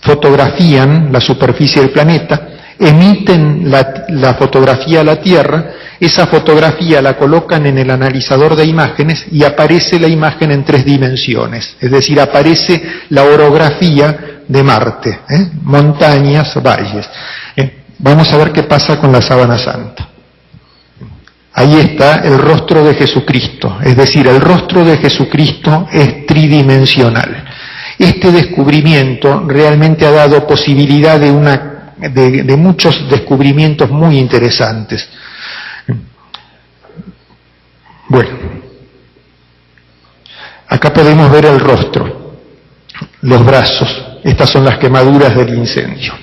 fotografían la superficie del planeta, emiten la fotografía a la Tierra, esa fotografía la colocan en el analizador de imágenes y aparece la imagen en 3 dimensiones, es decir, aparece la orografía de Marte, montañas, valles. Vamos a ver qué pasa con la sábana santa. Ahí está el rostro de Jesucristo, es decir, el rostro de Jesucristo es tridimensional. Este descubrimiento realmente ha dado posibilidad de muchos descubrimientos muy interesantes. Bueno, acá podemos ver el rostro, los brazos, estas son las quemaduras del incendio.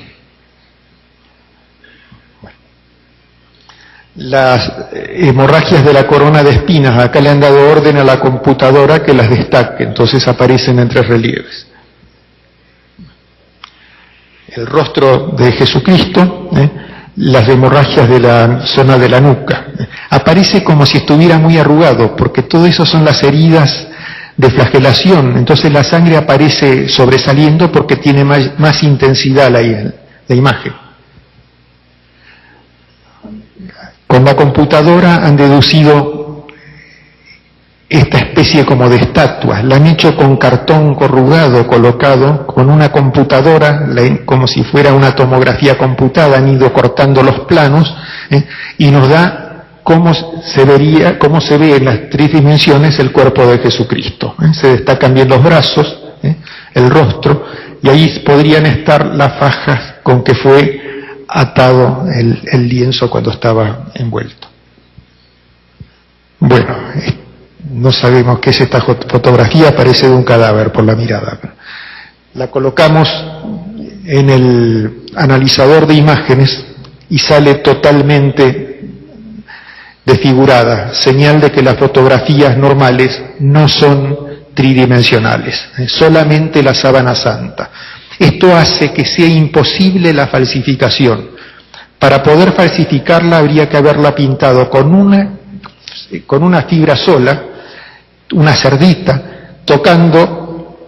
Las hemorragias de la corona de espinas, acá le han dado orden a la computadora que las destaque, entonces aparecen entre relieves. el rostro de Jesucristo, las hemorragias de la zona de la nuca. Aparece como si estuviera muy arrugado, porque todo eso son las heridas de flagelación. Entonces la sangre aparece sobresaliendo porque tiene más intensidad la imagen. Con la computadora han deducido esta especie como de estatua, la han hecho con cartón corrugado colocado, con una computadora, como si fuera una tomografía computada, han ido cortando los planos, y nos da cómo se ve en las 3 dimensiones el cuerpo de Jesucristo. Se destacan bien los brazos, el rostro, y ahí podrían estar las fajas con que fue atado el lienzo cuando estaba envuelto. Bueno, no sabemos qué es esta fotografía, parece de un cadáver por la mirada. La colocamos en el analizador de imágenes y sale totalmente desfigurada, señal de que las fotografías normales no son tridimensionales, solamente la sábana santa. Esto hace que sea imposible la falsificación. Para poder falsificarla habría que haberla pintado con una fibra sola, una cerdita, tocando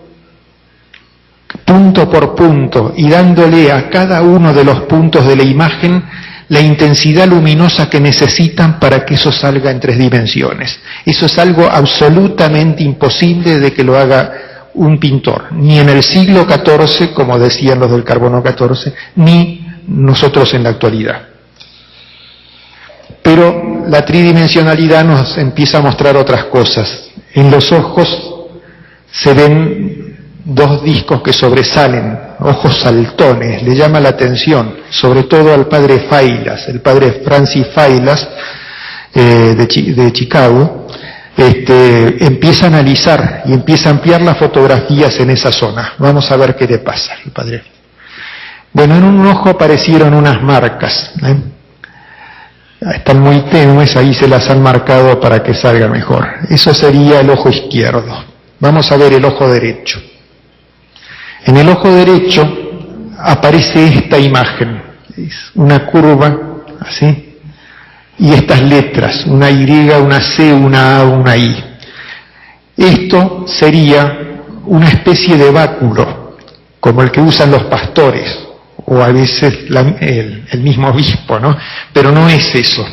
punto por punto y dándole a cada uno de los puntos de la imagen la intensidad luminosa que necesitan para que eso salga en 3 dimensiones. Eso es algo absolutamente imposible de que lo haga un pintor, ni en el siglo XIV, como decían los del carbono 14, ni nosotros en la actualidad. Pero la tridimensionalidad nos empieza a mostrar otras cosas. En los ojos se ven 2 discos que sobresalen, ojos saltones, le llama la atención, sobre todo al padre Failas, el padre Francis Failas de Chicago, empieza a analizar y empieza a ampliar las fotografías en esa zona. Vamos a ver qué le pasa al padre. Bueno, en un ojo aparecieron unas marcas, están muy tenues, ahí se las han marcado para que salga mejor. Eso sería el ojo izquierdo. Vamos a ver el ojo derecho. En el ojo derecho aparece esta imagen, es una curva, así, y estas letras, una Y, una C, una A, una I. Esto sería una especie de báculo, como el que usan los pastores, o a veces el mismo obispo, ¿no? Pero no es eso.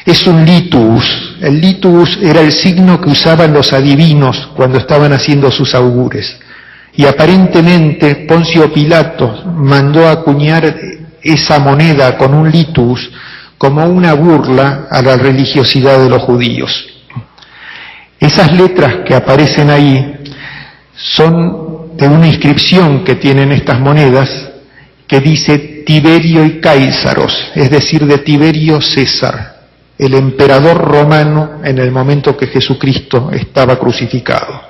Es un litus. El litus era el signo que usaban los adivinos cuando estaban haciendo sus augures. Y aparentemente Poncio Pilato mandó acuñar esa moneda con un litus como una burla a la religiosidad de los judíos. Esas letras que aparecen ahí son de una inscripción que tienen estas monedas que dice Tiberio y Cáisaros, es decir, de Tiberio César, el emperador romano en el momento que Jesucristo estaba crucificado.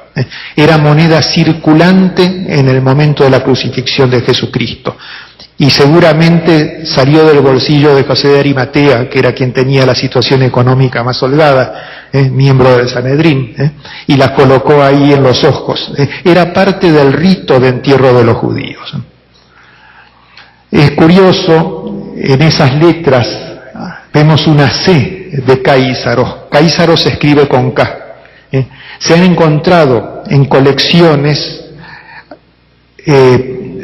Era moneda circulante en el momento de la crucifixión de Jesucristo. Y seguramente salió del bolsillo de José de Arimatea, que era quien tenía la situación económica más holgada, miembro del Sanedrín, y la colocó ahí en los ojos. Era parte del rito de entierro de los judíos. Es curioso, en esas letras vemos una C de Cáisaros. Cáisaros se escribe con K. Se han encontrado en colecciones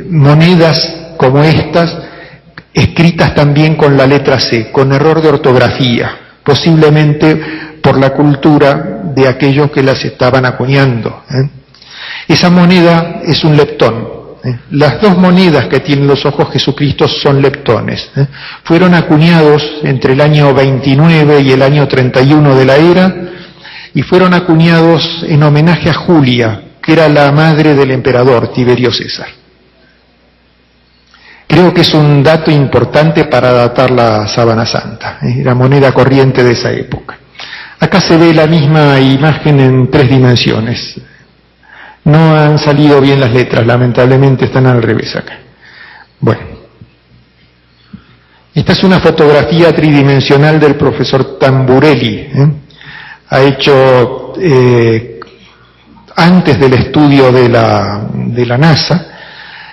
monedas como estas, escritas también con la letra C, con error de ortografía, posiblemente por la cultura de aquellos que las estaban acuñando. Esa moneda es un leptón. Las 2 monedas que tienen los ojos Jesucristo son leptones. Fueron acuñados entre el año 29 y el año 31 de la era, y fueron acuñados en homenaje a Julia, que era la madre del emperador Tiberio César. Creo que es un dato importante para datar la sábana santa, la moneda corriente de esa época. Acá se ve la misma imagen en 3 dimensiones. No han salido bien las letras, lamentablemente están al revés acá. Bueno, esta es una fotografía tridimensional del profesor Tamburelli. Ha hecho, antes del estudio de la NASA,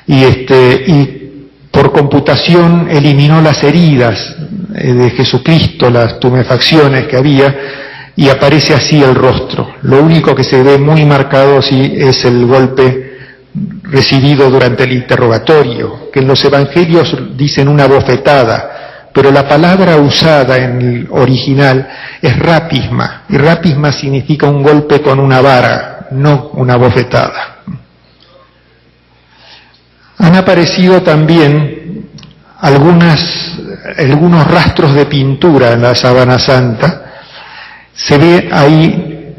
y por por computación eliminó las heridas de Jesucristo, las tumefacciones que había, y aparece así el rostro. Lo único que se ve muy marcado sí es el golpe recibido durante el interrogatorio, que en los evangelios dicen una bofetada, pero la palabra usada en el original es rapisma, y rapisma significa un golpe con una vara, no una bofetada. Han aparecido también algunos rastros de pintura en la Sábana Santa. Se ve ahí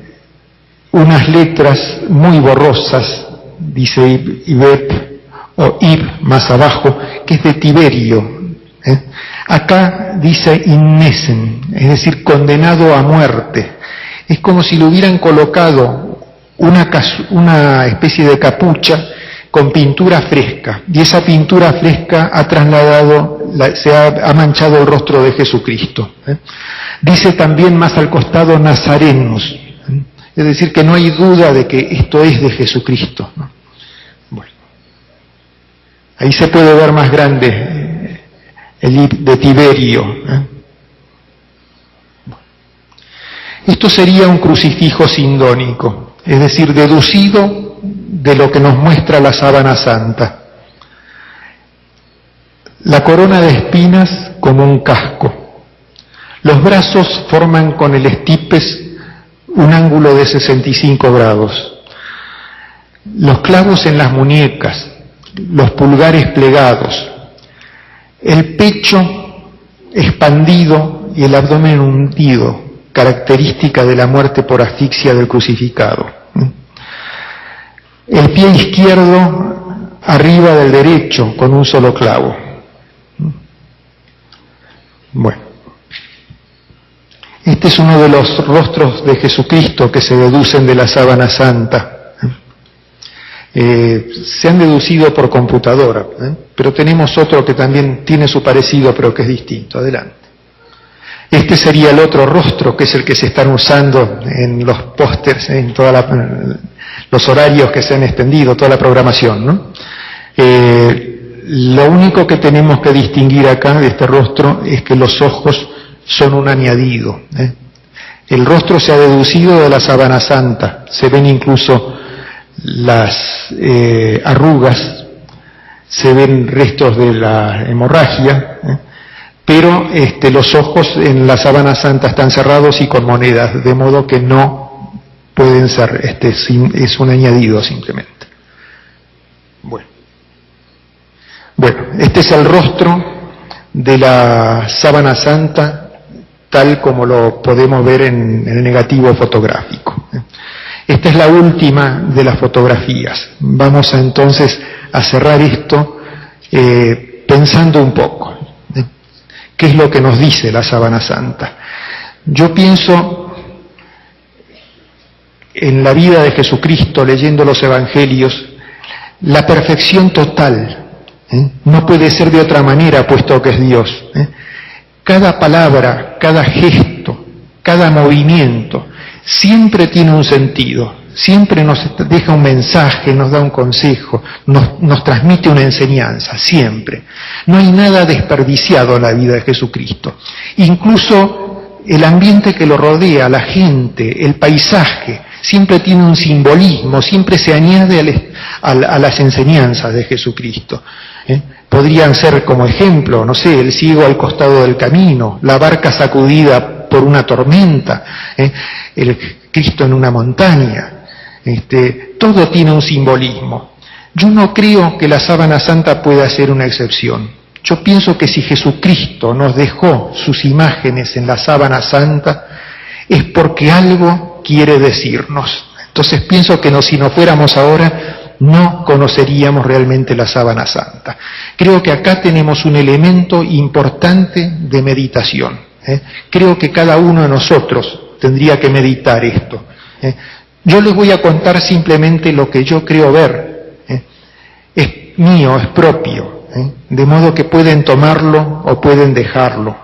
unas letras muy borrosas, dice Ibet o Ib más abajo, que es de Tiberio. Acá dice innesen, es decir, condenado a muerte. Es como si le hubieran colocado una especie de capucha con pintura fresca, y esa pintura fresca ha trasladado, ha manchado el rostro de Jesucristo. Dice también más al costado nazarenos, es decir, que no hay duda de que esto es de Jesucristo. Bueno, ahí se puede ver más grande el de Tiberio. Esto sería un crucifijo sindónico, es decir, deducido de lo que nos muestra la Sábana Santa. La corona de espinas como un casco. Los brazos forman con el estipes un ángulo de 65 grados. Los clavos en las muñecas, los pulgares plegados, el pecho expandido y el abdomen hundido, característica de la muerte por asfixia del crucificado. El pie izquierdo arriba del derecho con un solo clavo. Bueno, este es uno de los rostros de Jesucristo que se deducen de la Sábana Santa. Se han deducido por computadora, pero tenemos otro que también tiene su parecido, pero que es distinto. Adelante. Este sería el otro rostro, que es el que se están usando en los pósters, en los horarios que se han extendido, toda la programación, ¿no? Lo único que tenemos que distinguir acá de este rostro es que los ojos son un añadido. El rostro se ha deducido de la Sábana Santa, se ven incluso las arrugas, se ven restos de la hemorragia, pero los ojos en la Sábana Santa están cerrados y con monedas, de modo que no pueden ser, es un añadido simplemente. Bueno, este es el rostro de la Sábana Santa tal como lo podemos ver en el negativo fotográfico. Esta es la última de las fotografías. Vamos entonces a cerrar esto pensando un poco. ¿Qué es lo que nos dice la Sábana Santa? Yo pienso en la vida de Jesucristo, leyendo los evangelios, la perfección total. No puede ser de otra manera, puesto que es Dios. Cada palabra, cada gesto, cada movimiento, siempre tiene un sentido, siempre nos deja un mensaje, nos da un consejo, nos transmite una enseñanza, siempre. No hay nada desperdiciado en la vida de Jesucristo. Incluso el ambiente que lo rodea, la gente, el paisaje, siempre tiene un simbolismo, siempre se añade a las enseñanzas de Jesucristo. Podrían ser como ejemplo, no sé, el ciego al costado del camino, la barca sacudida por una tormenta, el Cristo en una montaña, todo tiene un simbolismo. Yo no creo que la Sábana Santa pueda ser una excepción. Yo pienso que si Jesucristo nos dejó sus imágenes en la Sábana Santa, es porque algo quiere decirnos. Entonces pienso que si nos fuéramos ahora, no conoceríamos realmente la Sábana Santa. Creo que acá tenemos un elemento importante de meditación. Creo que cada uno de nosotros tendría que meditar esto. Yo les voy a contar simplemente lo que yo creo ver. Es mío, es propio. De modo que pueden tomarlo o pueden dejarlo.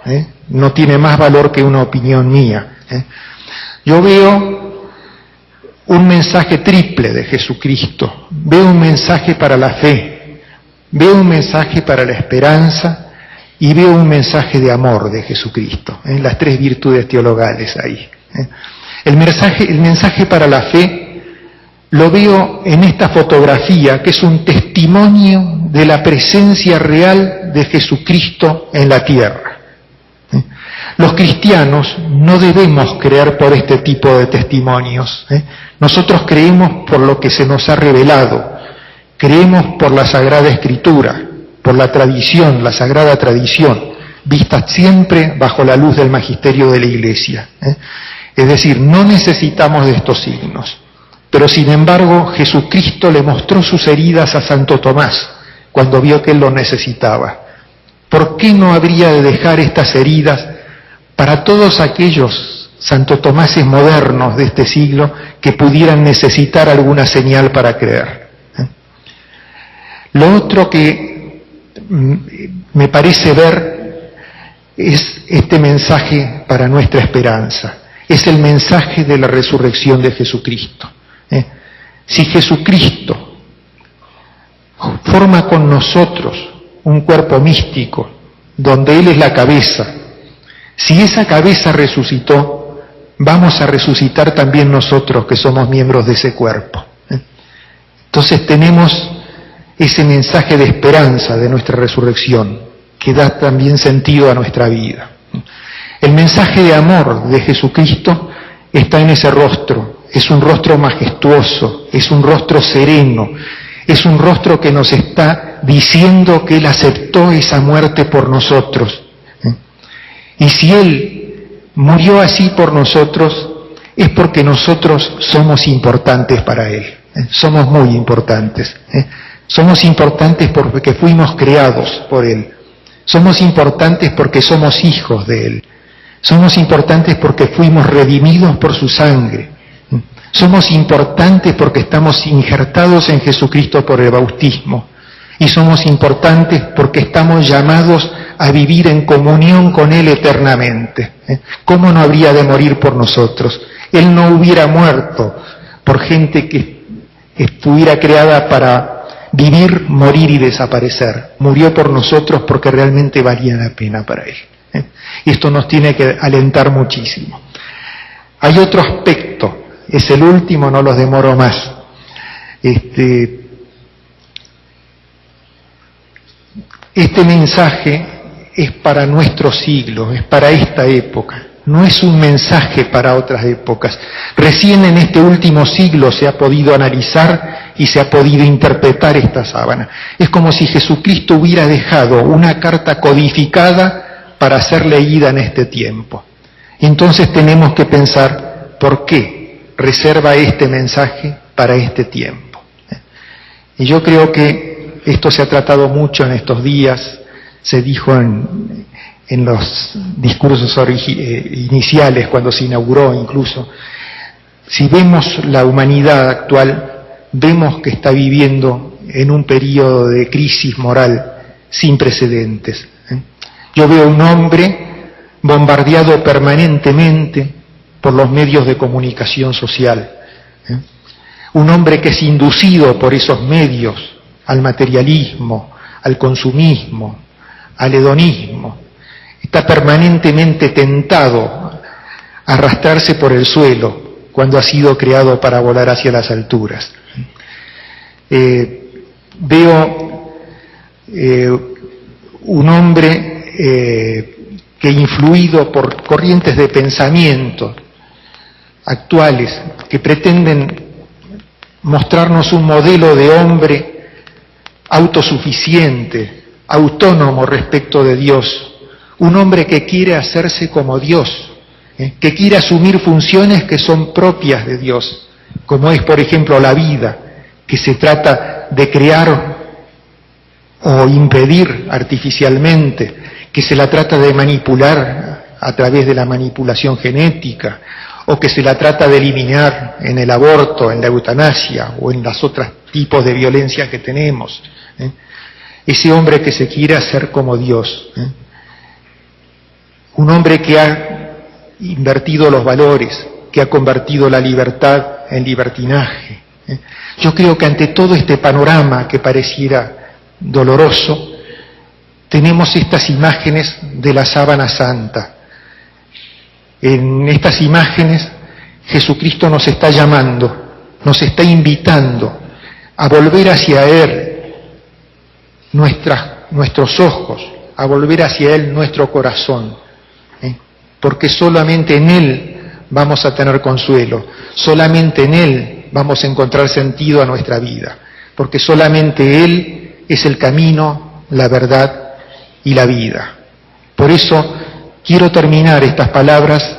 No tiene más valor que una opinión mía. Yo veo un mensaje triple de Jesucristo. Veo un mensaje para la fe, Veo un mensaje para la esperanza y veo un mensaje de amor de Jesucristo, en las tres virtudes teologales ahí. El mensaje para la fe lo veo en esta fotografía, que es un testimonio de la presencia real de Jesucristo en la tierra. Los cristianos no debemos creer por este tipo de testimonios. Nosotros creemos por lo que se nos ha revelado, creemos por la Sagrada Escritura, por la tradición, la Sagrada Tradición, vista siempre bajo la luz del magisterio de la Iglesia. Es decir, no necesitamos de estos signos. Pero sin embargo, Jesucristo le mostró sus heridas a Santo Tomás cuando vio que él lo necesitaba. ¿Por qué no habría de dejar estas heridas para todos aquellos Santo Tomáses modernos de este siglo que pudieran necesitar alguna señal para creer? Lo otro que me parece ver es este mensaje para nuestra esperanza. Es el mensaje de la resurrección de Jesucristo. Si Jesucristo forma con nosotros un cuerpo místico donde Él es la cabeza, si esa cabeza resucitó, vamos a resucitar también nosotros que somos miembros de ese cuerpo. Entonces tenemos ese mensaje de esperanza de nuestra resurrección que da también sentido a nuestra vida. El mensaje de amor de Jesucristo está en ese rostro. Es un rostro majestuoso, es un rostro sereno, es un rostro que nos está diciendo que Él aceptó esa muerte por nosotros. Y si Él murió así por nosotros, es porque nosotros somos importantes para Él. Somos muy importantes. Somos importantes porque fuimos creados por Él. Somos importantes porque somos hijos de Él. Somos importantes porque fuimos redimidos por su sangre. Somos importantes porque estamos injertados en Jesucristo por el bautismo. Y somos importantes porque estamos llamados a vivir en comunión con Él eternamente. ¿Cómo no habría de morir por nosotros? Él no hubiera muerto por gente que estuviera creada para vivir, morir y desaparecer. Murió por nosotros porque realmente valía la pena para Él. Y esto nos tiene que alentar muchísimo. Hay otro aspecto, es el último, no los demoro más. Este mensaje es para nuestro siglo, es para esta época. No es un mensaje para otras épocas. Recién en este último siglo se ha podido analizar y se ha podido interpretar esta sábana. Es como si Jesucristo hubiera dejado una carta codificada para ser leída en este tiempo. Entonces tenemos que pensar, ¿por qué reserva este mensaje para este tiempo? Y yo creo que esto se ha tratado mucho en estos días, se dijo en los discursos iniciales, cuando se inauguró incluso. Si vemos la humanidad actual, vemos que está viviendo en un periodo de crisis moral sin precedentes. Yo veo un hombre bombardeado permanentemente por los medios de comunicación social. Un hombre que es inducido por esos medios al materialismo, al consumismo, al hedonismo. Está permanentemente tentado a arrastrarse por el suelo cuando ha sido creado para volar hacia las alturas. Veo un hombre que, influido por corrientes de pensamiento actuales que pretenden mostrarnos un modelo de hombre autosuficiente, autónomo respecto de Dios, un hombre que quiere hacerse como Dios, que quiere asumir funciones que son propias de Dios, como es, por ejemplo, la vida, que se trata de crear o impedir artificialmente, que se la trata de manipular a través de la manipulación genética, o que se la trata de eliminar en el aborto, en la eutanasia o en los otros tipos de violencia que tenemos. Ese hombre que se quiere hacer como Dios, un hombre que ha invertido los valores, que ha convertido la libertad en libertinaje. Yo creo que ante todo este panorama que pareciera doloroso, tenemos estas imágenes de la sábana santa. En estas imágenes Jesucristo nos está llamando, nos está invitando a volver hacia Él nuestros ojos, a volver hacia Él nuestro corazón, porque solamente en Él vamos a tener consuelo, solamente en Él vamos a encontrar sentido a nuestra vida, porque solamente Él es el camino, la verdad y la vida. Por eso quiero terminar estas palabras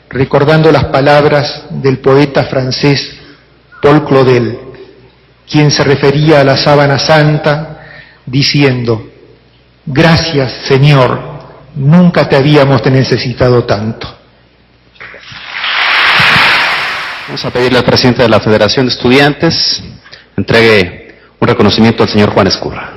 recordando las palabras del poeta francés Paul Claudel, quien se refería a la sábana santa diciendo: gracias, Señor, nunca te habíamos necesitado tanto. Vamos a pedirle al presidente de la Federación de Estudiantes entregue un reconocimiento al señor Juan Escurra.